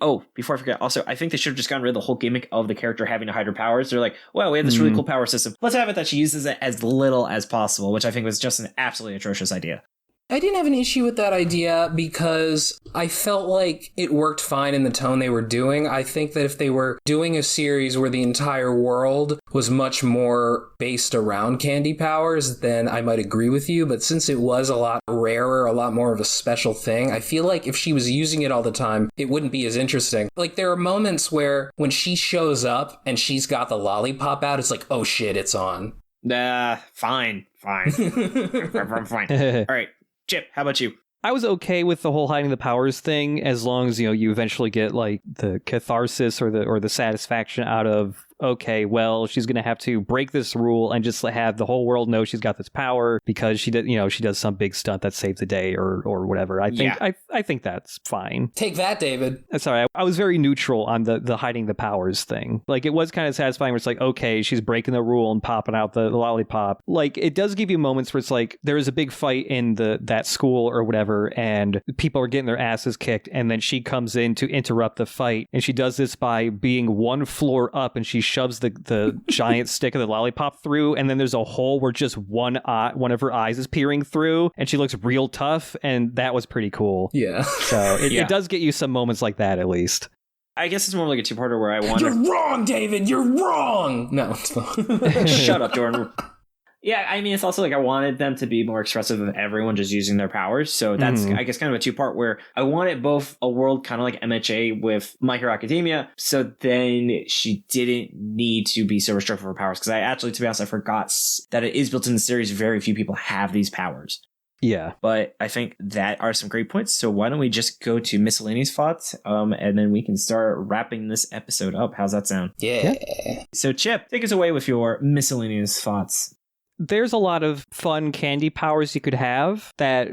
Oh, before I forget, also, I think they should have just gotten rid of the whole gimmick of the character having to hide her powers. They're like, well, we have this really cool power system. Let's have it that she uses it as little as possible, which I think was just an absolutely atrocious idea. I didn't have an issue with that idea because I felt like it worked fine in the tone they were doing. I think that if they were doing a series where the entire world was much more based around candy powers, then I might agree with you. But since it was a lot rarer, a lot more of a special thing, I feel like if she was using it all the time, it wouldn't be as interesting. Like, there are moments where when she shows up and she's got the lollipop out, it's like, oh shit, it's on. Fine. Fine. All right. Chip, how about you? I was okay with the whole hiding the powers thing as long as, you eventually get like the catharsis or the satisfaction out of, okay, well, she's going to have to break this rule and just have the whole world know she's got this power because she does some big stunt that saves the day or whatever. I think that's fine. Take that, David. Sorry, I was very neutral on the hiding the powers thing. Like, it was kind of satisfying where it's like, okay, she's breaking the rule and popping out the lollipop. Like, it does give you moments where it's like there is a big fight in that school or whatever, and people are getting their asses kicked, and then she comes in to interrupt the fight, and she does this by being one floor up, and she shoves the giant stick of the lollipop through, and then there's a hole where just one of her eyes is peering through, and she looks real tough, and that was pretty cool. Yeah. So it does get you some moments like that, at least. I guess it's more like a two-parter where I want You're wrong, David! You're wrong! No, it's fine. Shut up, Jordan. Yeah, I mean, it's also like I wanted them to be more expressive of everyone just using their powers. So that's, I guess, kind of a two-part where I wanted both a world kind of like MHA with My Hero Academia, so then she didn't need to be so restricted for her powers. Because I actually, to be honest, I forgot that it is built in the series. Very few people have these powers. Yeah. But I think that are some great points. So why don't we just go to miscellaneous thoughts, and then we can start wrapping this episode up. How's that sound? Yeah. So Chip, take us away with your miscellaneous thoughts. There's a lot of fun candy powers you could have that,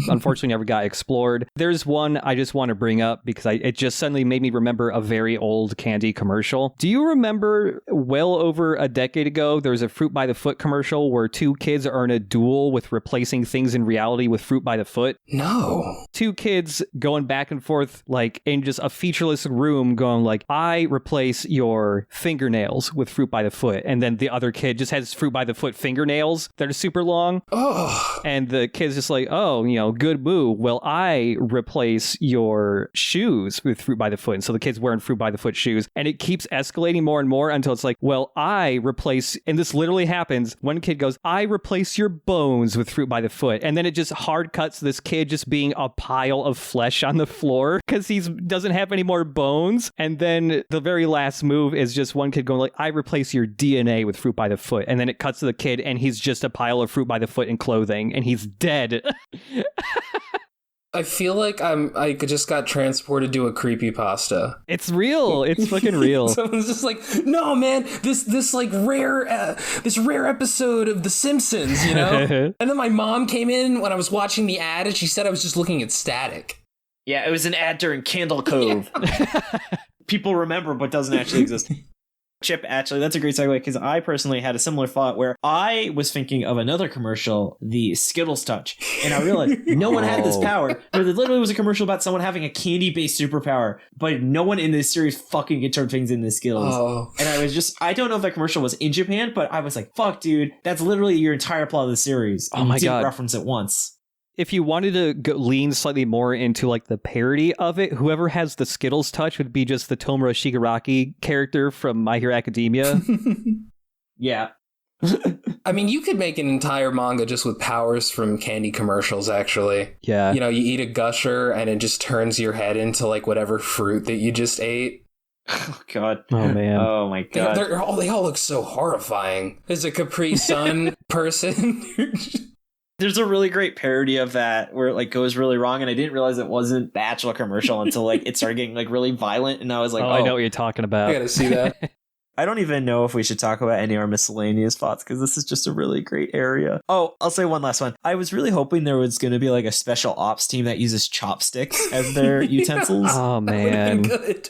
unfortunately never got explored. There's one I just want to bring up because it just suddenly made me remember a very old candy commercial. Do you remember well over a decade ago, there was a Fruit by the Foot commercial where two kids are in a duel with replacing things in reality with fruit by the foot? No. Two kids going back and forth, like in just a featureless room going like, I replace your fingernails with fruit by the foot. And then the other kid just has fruit by the foot fingernails that are super long. Oh. And the kid's just like, oh, good boo. Well, I replace your shoes with fruit by the foot. And so the kid's wearing fruit by the foot shoes. And it keeps escalating more and more until it's like, well, I replace, and this literally happens. One kid goes, I replace your bones with fruit by the foot. And then it just hard cuts this kid just being a pile of flesh on the floor because he doesn't have any more bones. And then the very last move is just one kid going like, I replace your DNA with fruit by the foot. And then it cuts to the kid and he's just a pile of fruit by the foot in clothing and he's dead. I feel like I just got transported to a creepypasta. It's real. It's fucking real. Someone's just like, no, man, this like rare episode of The Simpsons, And then my mom came in when I was watching the ad and she said I was just looking at static. Yeah, it was an ad during Candle Cove. People remember, but doesn't actually exist. Chip, actually, that's a great segue because I personally had a similar thought where I was thinking of another commercial, the Skittles Touch, and I realized no one had this power. There literally was a commercial about someone having a candy-based superpower, but no one in this series fucking could turn things into Skittles. Oh. And I don't know if that commercial was in Japan, but I was like, fuck, dude, that's literally your entire plot of the series. Oh my God. Didn't God. reference it once. If you wanted to lean slightly more into like the parody of it, whoever has the Skittles touch would be just the Tomura Shigaraki character from My Hero Academia. Yeah. I mean, you could make an entire manga just with powers from candy commercials, actually. Yeah. You eat a gusher and it just turns your head into like whatever fruit that you just ate. Oh, God. Oh, man. Oh, my God. They all look so horrifying. There's a Capri Sun person. There's a really great parody of that where it like goes really wrong, and I didn't realize it wasn't the actual commercial until like it started getting like really violent, and I was like, I know what you're talking about. I gotta see that. I don't even know if we should talk about any of our miscellaneous thoughts because this is just a really great area. Oh, I'll say one last one. I was really hoping there was going to be like a special ops team that uses chopsticks as their utensils. Oh, man. That would have been good.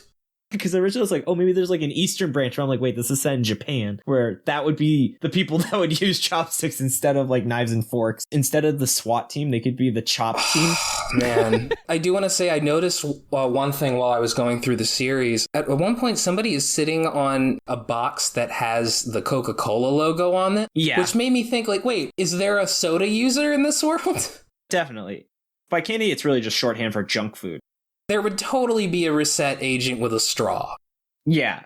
Because originally I was like, oh, maybe there's like an Eastern branch where I'm like, wait, this is set in Japan, where that would be the people that would use chopsticks instead of like knives and forks. Instead of the SWAT team, they could be the chop team. Man, I do want to say I noticed one thing while I was going through the series. At one point, somebody is sitting on a box that has the Coca-Cola logo on it. Yeah. Which made me think like, wait, is there a soda user in this world? Definitely. By candy, it's really just shorthand for junk food. There would totally be a Reset agent with a straw. Yeah.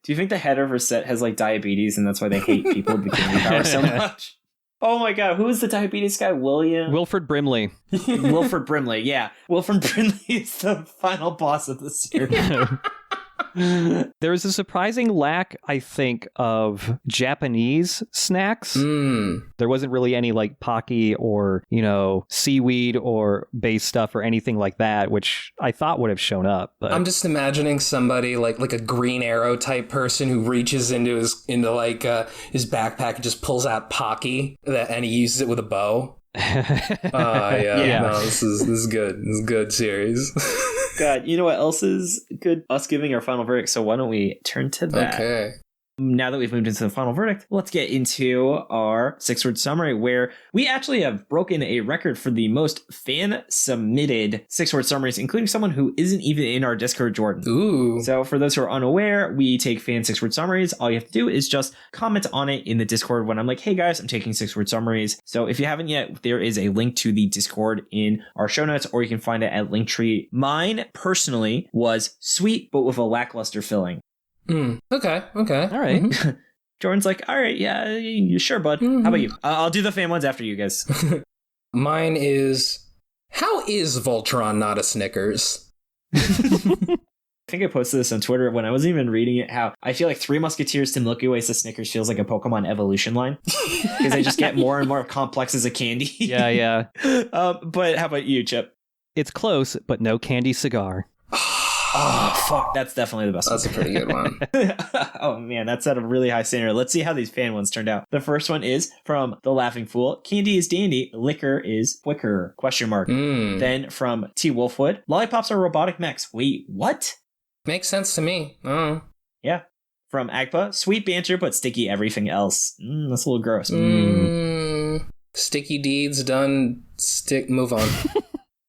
Do you think the head of Reset has like diabetes and that's why they hate people with the candy power so much? Oh my god, who is the diabetes guy? Wilford Brimley. Wilford Brimley, yeah. Wilford Brimley is the final boss of the series. There was a surprising lack, I think, of Japanese snacks. There wasn't really any like Pocky or, seaweed or base stuff or anything like that, which I thought would have shown up. But I'm just imagining somebody like a Green Arrow type person who reaches into his backpack and just pulls out Pocky and he uses it with a bow. Yeah. No, this is good. This is good series. God, you know what else is good? Us giving our final verdict. So why don't we turn to that? Okay. Now that we've moved into the final verdict, let's get into our 6-word summary, where we actually have broken a record for the most fan-submitted 6-word summaries, including someone who isn't even in our Discord, Jordan. Ooh. So for those who are unaware, we take fan 6-word summaries. All you have to do is just comment on it in the Discord when I'm like, hey guys, I'm taking 6-word summaries. So if you haven't yet, there is a link to the Discord in our show notes, or you can find it at Linktree. Mine, personally, was sweet, but with a lackluster filling. Okay. All right. Mm-hmm. Jordan's like, all right, yeah, you sure, bud. Mm-hmm. How about you? I'll do the fan ones after you guys. Mine is, how is Voltron not a Snickers? I think I posted this on Twitter when I wasn't even reading it, how I feel like Three Musketeers to Milky Way to Snickers feels like a Pokemon evolution line. Because they just get more and more complex as a candy. Yeah. But how about you, Chip? It's close, but no candy cigar. Oh, fuck. That's definitely the best That's one. a pretty good one. Oh, man. That's at a really high standard. Let's see how these fan ones turned out. The first one is from The Laughing Fool. Candy is dandy. Liquor is quicker. ? Then from T. Wolfwood. Lollipops are robotic mechs. Wait, what? Makes sense to me. Oh. Yeah. From Agpa. Sweet banter, but sticky everything else. That's a little gross. Sticky deeds done. Move on.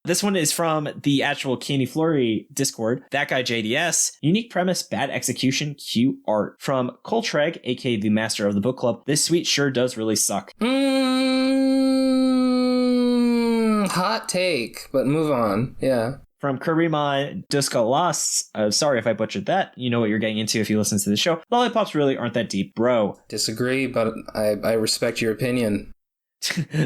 This one is from the actual Candy Flurry Discord. That guy JDS. Unique premise, bad execution, cute art. From Coltreg, aka the master of the book club. This sweet sure does really suck. Hot take, but move on. Yeah. From Karimon Duskalas. Sorry if I butchered that. You know what you're getting into if you listen to the show. Lollipops really aren't that deep, bro. Disagree, but I respect your opinion.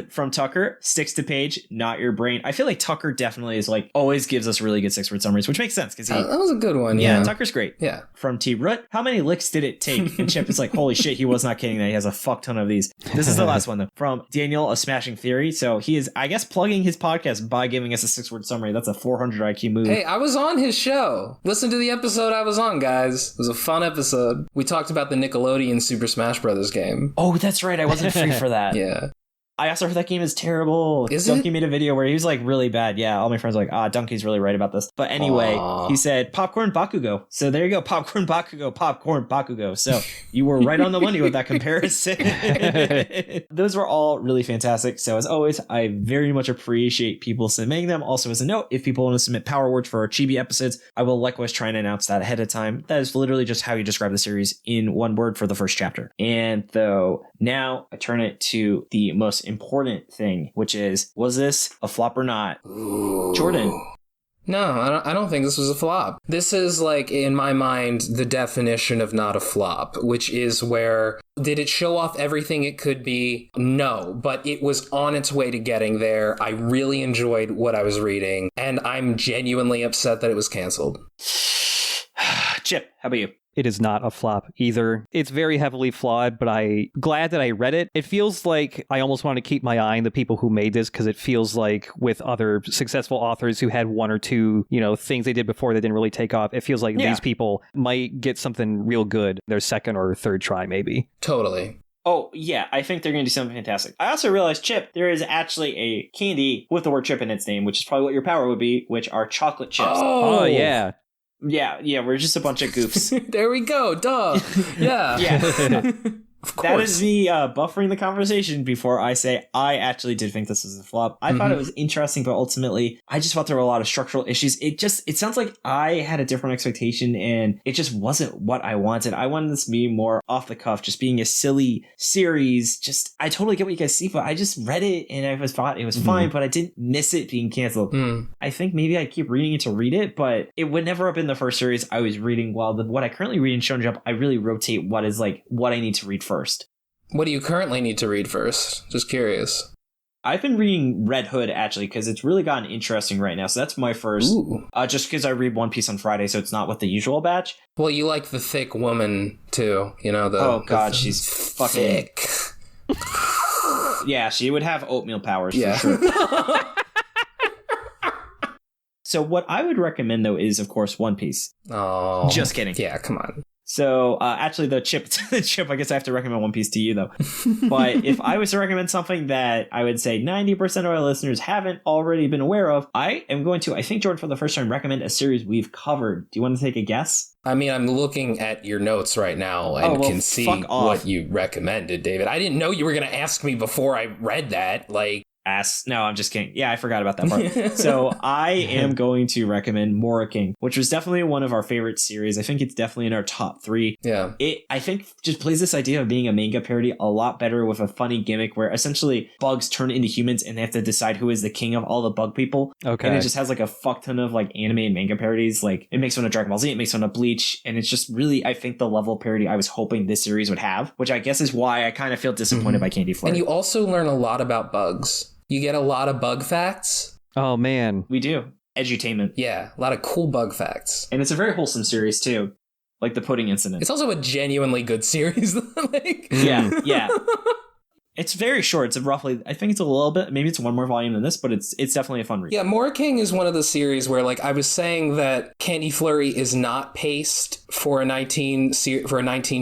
From Tucker, sticks to page, not your brain. I feel like Tucker definitely is like always gives us really good 6-word summaries, which makes sense because that was a good one. Yeah, Tucker's great. Yeah. From T Root, how many licks did it take? And Chip is like, holy shit, he was not kidding that he has a fuck ton of these. This is the last one though. From Daniel, a smashing theory. So he is, I guess, plugging his podcast by giving us a 6-word summary. That's a 400 IQ move. Hey, I was on his show. Listen to the episode I was on, guys. It was a fun episode. We talked about the Nickelodeon Super Smash Brothers game. Oh, that's right. I wasn't free for that. Yeah. I also heard that game is terrible. Is Donkey it? made a video where he was like really bad. Yeah, all my friends were like, Donkey's really right about this. But anyway, he said popcorn Bakugo. So there you go, popcorn Bakugo. So you were right on the money with that comparison. Those were all really fantastic. So as always, I very much appreciate people submitting them. Also as a note, if people want to submit power words for our chibi episodes, I will likewise try and announce that ahead of time. That is literally just how you describe the series in one word for the first chapter. And though now I turn it to the most important thing, which is, was this a flop or not? Ooh. Jordan. No, I don't think this was a flop. This is like, in my mind, the definition of not a flop, which is where, did it show off everything it could be? No, but it was on its way to getting there. I really enjoyed what I was reading, and I'm genuinely upset that it was canceled. Chip, how about you? It is not a flop either. It's very heavily flawed, but I'm glad that I read it. It feels like I almost want to keep my eye on the people who made this, because it feels like with other successful authors who had one or two, things they did before that didn't really take off, it feels like these people might get something real good their second or third try, maybe. Totally. Oh, yeah, I think they're going to do something fantastic. I also realized, Chip, there is actually a candy with the word chip in its name, which is probably what your power would be, which are chocolate chips. Oh yeah. Yeah, we're just a bunch of goofs. There we go, duh. Yeah. Yeah. Of course. That is me buffering the conversation before I say I actually did think this was a flop. I thought it was interesting, but ultimately I just felt there were a lot of structural issues. It sounds like I had a different expectation and it just wasn't what I wanted. I wanted this to be more off the cuff, just being a silly series. Just, I totally get what you guys see, but I just read it and I thought it was fine, but I didn't miss it being canceled. I think maybe I keep reading it to read it, but it would never have been the first series I was reading. While what I currently read in Shonen Jump, I really rotate what is like what I need to read first. What do you currently need to read first? Just curious. I've been reading Red Hood, actually, because it's really gotten interesting right now. So that's my first. Just because I read One Piece on Friday, so it's not with the usual batch. Well, you like the thick woman, too. You know, oh, God, she's fucking... thick. Yeah, she would have oatmeal powers, for sure. So what I would recommend, though, is, of course, One Piece. Oh. Just kidding. Yeah, come on. So actually, the Chip, I guess I have to recommend One Piece to you, though. But if I was to recommend something that I would say 90% of our listeners haven't already been aware of, I am going to, I think, Jordan, for the first time, recommend a series we've covered. Do you want to take a guess? I mean, I'm looking at your notes right now and can see what you recommended, David. I didn't know you were going to ask me before I read that. Like, No, I'm just kidding. Yeah, I forgot about that part. So I am going to recommend Mora King, which was definitely one of our favorite series. I think it's definitely in our top 3. Yeah. It, I think, just plays this idea of being a manga parody a lot better with a funny gimmick where essentially bugs turn into humans and they have to decide who is the king of all the bug people. Okay. And it just has like a fuck ton of like anime and manga parodies. Like it makes fun of Dragon Ball Z, it makes fun of Bleach. And it's just really, I think, the level of parody I was hoping this series would have, which I guess is why I kind of feel disappointed by Candy Flurry. And you also learn a lot about bugs. You get a lot of bug facts. Oh, man. We do. Edutainment. Yeah, a lot of cool bug facts. And it's a very wholesome series, too. Like the pudding incident. It's also a genuinely good series. Yeah. It's very short. It's roughly, I think it's a little bit, maybe it's one more volume than this, but it's definitely a fun read. Yeah, Mora King is one of the series where, like, I was saying that Candy Flurry is not paced for a 19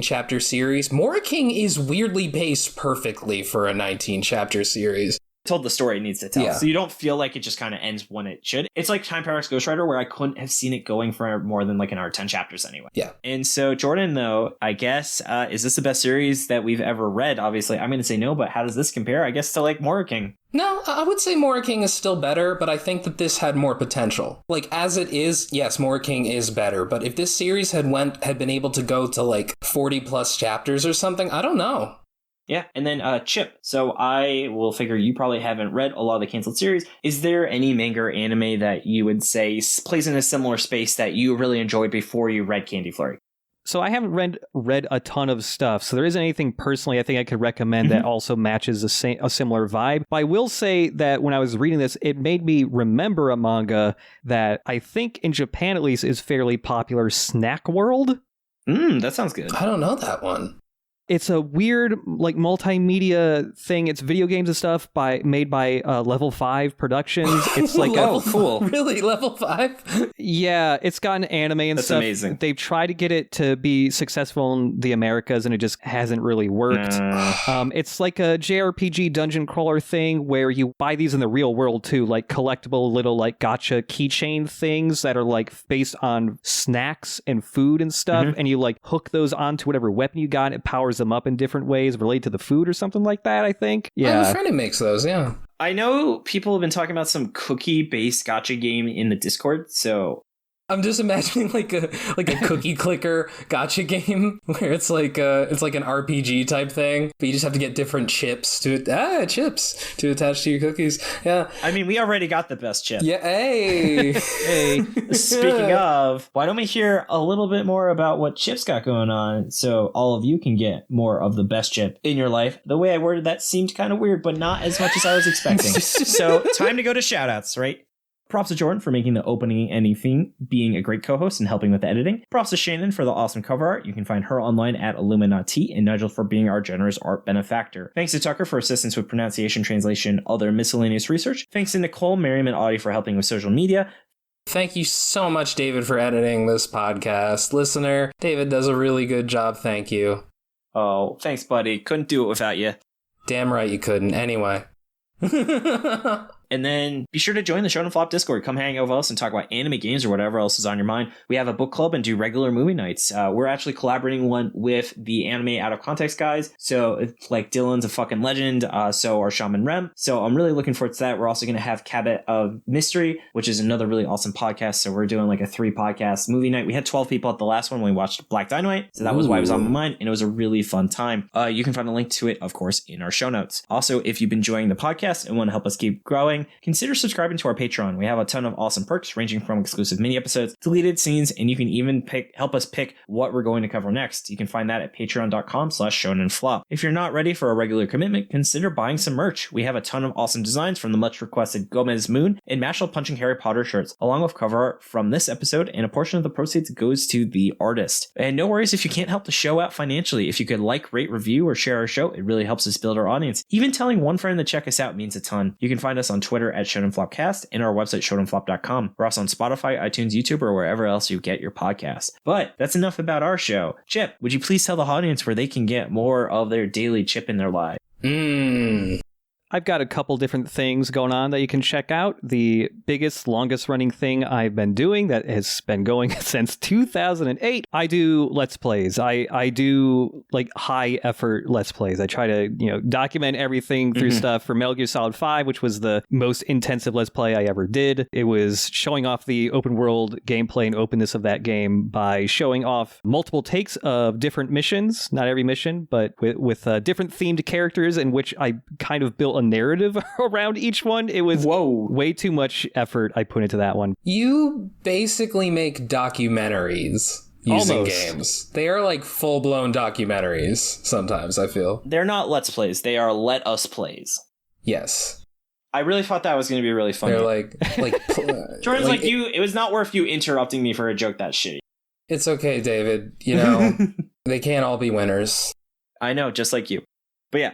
chapter series. Mora King is weirdly paced perfectly for a 19 chapter series. Told the story it needs to tell. Yeah. So you don't feel like it just kind of ends when it should. It's like Time Paradox Ghost Rider, where I couldn't have seen it going for more than like an hour 10 chapters anyway. Yeah. And so Jordan, though, I guess, is this the best series that we've ever read? Obviously, I'm going to say no, but how does this compare, I guess, to like Mora King? No, I would say Mora King is still better, but I think that this had more potential. Like, as it is, yes, Mora King is better, but if this series had been able to go to like 40 plus chapters or something, I don't know. Yeah, and then Chip. So I will figure you probably haven't read a lot of the canceled series. Is there any manga or anime that you would say plays in a similar space that you really enjoyed before you read Candy Flurry? So I haven't read a ton of stuff, so there isn't anything personally I think I could recommend that also matches a similar vibe. But I will say that when I was reading this, it made me remember a manga that I think in Japan at least is fairly popular, Snack World. That sounds good. I don't know that one. It's a weird, like, multimedia thing. It's video games and stuff made by Level 5 Productions. It's like, cool. Really? Level 5? Yeah, it's got an anime and That's stuff. amazing. They've tried to get it to be successful in the Americas, and it just hasn't really worked. It's like a JRPG dungeon crawler thing where you buy these in the real world, too, like collectible little, like, gotcha keychain things that are, like, based on snacks and food and stuff, and you, like, hook those onto whatever weapon you got, and it powers them up in different ways related to the food or something like that, I think. I have Yeah. a friend who makes those, yeah. I know people have been talking about some cookie-based gacha game in the Discord, so... I'm just imagining like a cookie clicker gotcha game where it's like an RPG type thing, but you just have to get different chips to attach to your cookies. Yeah. I mean, we already got the best chip. Yeah. Hey. Hey. Speaking of, why don't we hear a little bit more about what Chip's got going on so all of you can get more of the best chip in your life? The way I worded that seemed kind of weird, but not as much as I was expecting. So time to go to shoutouts, right? Props to Jordan for making the opening and theme, being a great co-host and helping with the editing. Props to Shannon for the awesome cover art. You can find her online at illuminyatea, and Nigel for being our generous art benefactor. Thanks to Tucker for assistance with pronunciation, translation, other miscellaneous research. Thanks to Nicole, Miriam, and Audie for helping with social media. Thank you so much, David, for editing this podcast. Listener, David does a really good job. Thank you. Oh, thanks, buddy. Couldn't do it without you. Damn right you couldn't. Anyway. And then be sure to join the Shonen Flop Discord. Come hang out with us and talk about anime games or whatever else is on your mind. We have a book club and do regular movie nights. We're actually collaborating one with the Anime Out of Context guys. So it's like Dylan's a fucking legend. So are Shaman Rem. So I'm really looking forward to that. We're also going to have Cabot of Mystery, which is another really awesome podcast. So we're doing like a 3-podcast movie night. We had 12 people at the last one when we watched Black Dynamite. So that was why it was on my mind. And it was a really fun time. You can find a link to it, of course, in our show notes. Also, if you've been enjoying the podcast and want to help us keep growing, consider subscribing to our Patreon. We have a ton of awesome perks ranging from exclusive mini episodes, deleted scenes, and you can even help us pick what we're going to cover next. You can find that at patreon.com/shonenflop. If you're not ready for a regular commitment, consider buying some merch. We have a ton of awesome designs from the much requested Gomez Moon and Mashal Punching Harry Potter shirts, along with cover art from this episode, and a portion of the proceeds goes to the artist. And no worries if you can't help the show out financially. If you could like, rate, review, or share our show, it really helps us build our audience. Even telling one friend to check us out means a ton. You can find us on Twitter at ShonenFlopcast and our website shonenflop.com. We're also on Spotify, iTunes, YouTube, or wherever else you get your podcasts. But that's enough about our show. Chip, would you please tell the audience where they can get more of their daily chip in their lives? I've got a couple different things going on that you can check out. The biggest, longest running thing I've been doing that has been going since 2008. I do Let's Plays. I do like high effort Let's Plays. I try to, document everything through stuff for Metal Gear Solid 5, which was the most intensive Let's Play I ever did. It was showing off the open world gameplay and openness of that game by showing off multiple takes of different missions, not every mission, but with different themed characters in which I kind of built a narrative around each one. It was way too much effort I put into that one. You basically make documentaries using games. They are like full-blown documentaries sometimes, I feel. They're not Let's Plays. They are Let Us Plays. Yes. I really thought that was going to be really funny. They're like Jordan's like you. It was not worth you interrupting me for a joke that shitty. It's okay, David. They can't all be winners. I know, just like you. But yeah.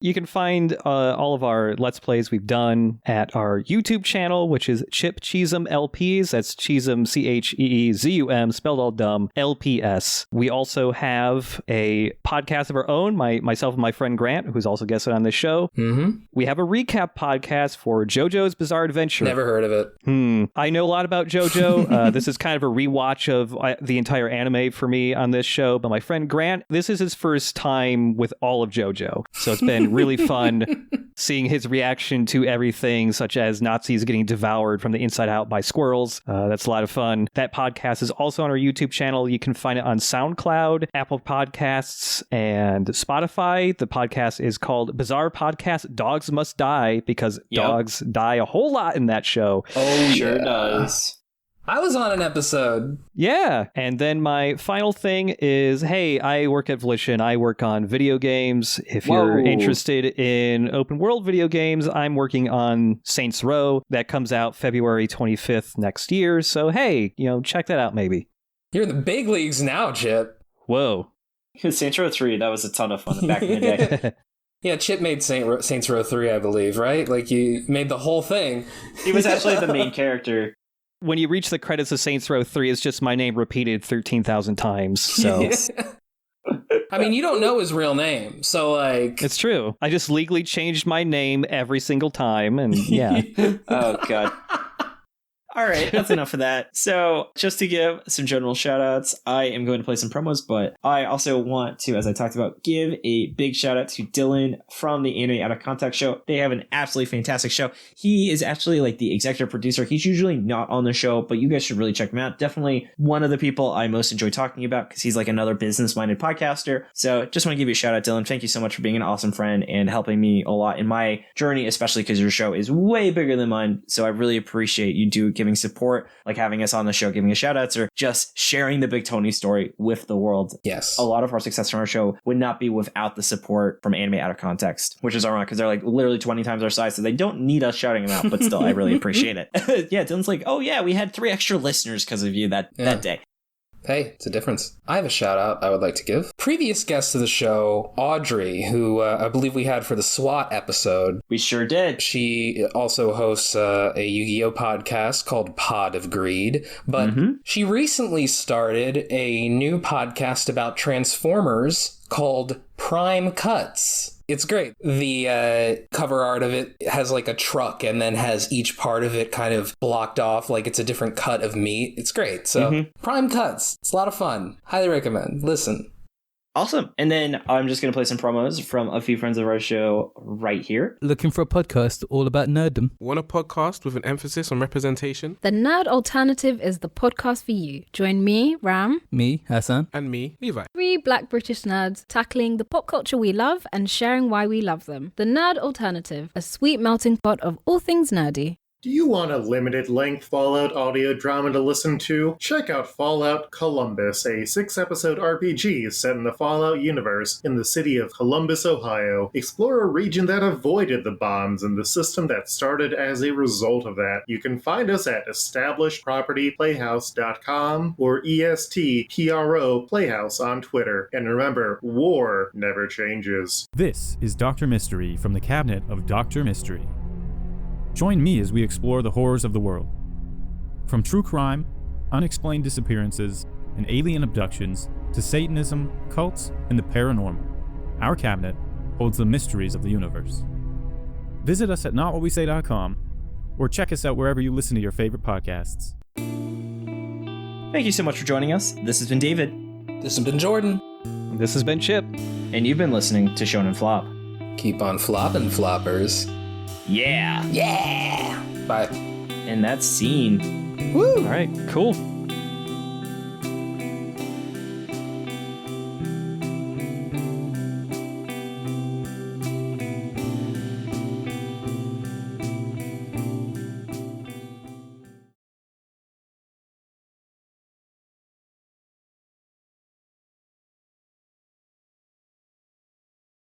You can find all of our Let's Plays we've done at our YouTube channel, which is ChipCheezumLPs. That's Cheezum, CheeZum, spelled all dumb, LPS. We also have a podcast of our own, myself and my friend Grant, who's also guested on this show. Mm-hmm. We have a recap podcast for JoJo's Bizarre Adventure. Never heard of it. I know a lot about JoJo. This is kind of a rewatch of the entire anime for me on this show, but my friend Grant, this is his first time with all of JoJo. So it's been really fun seeing his reaction to everything, such as Nazis getting devoured from the inside out by squirrels. That's a lot of fun. That podcast is also on our YouTube channel. You can find it on SoundCloud, Apple Podcasts, and Spotify. The podcast is called Bizarre Podcast Dogs Must Die, because dogs die a whole lot in that show. Oh, sure does. I was on an episode. Yeah. And then my final thing is, hey, I work at Volition. I work on video games. If you're interested in open world video games, I'm working on Saints Row. That comes out February 25th next year. So, hey, check that out maybe. You're in the big leagues now, Chip. Whoa. Saints Row 3, that was a ton of fun back in the day. Yeah, Chip made Saints Row 3, I believe, right? Like, you made the whole thing. He was actually the main character. When you reach the credits of Saints Row 3, it's just my name repeated 13,000 times, so... I mean, you don't know his real name, so, like... It's true. I just legally changed my name every single time, and yeah. Oh, God. All right, that's enough of that. So just to give some general shout outs, I am going to play some promos, but I also want to, as I talked about, give a big shout out to Dylan from the Anime Out of Context show. They have an absolutely fantastic show. He is actually like the executive producer. He's usually not on the show, but you guys should really check him out. Definitely one of the people I most enjoy talking about because he's like another business-minded podcaster. So just want to give you a shout out, Dylan. Thank you so much for being an awesome friend and helping me a lot in my journey, especially because your show is way bigger than mine. So I really appreciate you giving support, like having us on the show, giving us shout outs, or just sharing the Big Tony story with the world. Yes. A lot of our success from our show would not be without the support from Anime Out of Context, which is ironic because they're like literally 20 times our size, so they don't need us shouting them out, but still, I really appreciate it. Yeah, Dylan's like, oh yeah, we had 3 extra listeners because of you that day. Hey, it's a difference. I have a shout out I would like to give. Previous guest of the show, Audrey, who I believe we had for the SWAT episode. We sure did. She also hosts a Yu-Gi-Oh podcast called Pod of Greed, but she recently started a new podcast about Transformers called Prime Cuts. It's great. The cover art of it has like a truck and then has each part of it kind of blocked off like it's a different cut of meat. It's great. So Prime Cuts. It's a lot of fun. Highly recommend. Listen. Awesome. And then I'm just going to play some promos from a few friends of our show right here. Looking for a podcast all about nerddom? Want a podcast with an emphasis on representation? The Nerd Alternative is the podcast for you. Join me, Ram. Me, Hassan. And me, Levi. 3 black British nerds tackling the pop culture we love and sharing why we love them. The Nerd Alternative, a sweet melting pot of all things nerdy. Do you want a limited-length Fallout audio drama to listen to? Check out Fallout Columbus, a 6-episode RPG set in the Fallout universe in the city of Columbus, Ohio. Explore a region that avoided the bombs and the system that started as a result of that. You can find us at establishedpropertyplayhouse.com or ESTPRO Playhouse on Twitter. And remember, war never changes. This is Dr. Mystery from the Cabinet of Dr. Mystery. Join me as we explore the horrors of the world. From true crime, unexplained disappearances, and alien abductions, to Satanism, cults, and the paranormal, our cabinet holds the mysteries of the universe. Visit us at notwhatwesay.com or check us out wherever you listen to your favorite podcasts. Thank you so much for joining us. This has been David. This has been Jordan. This has been Chip. And you've been listening to Shonen Flop. Keep on flopping, floppers. Yeah. Yeah. Bye. And that's scene. Woo! All right, cool.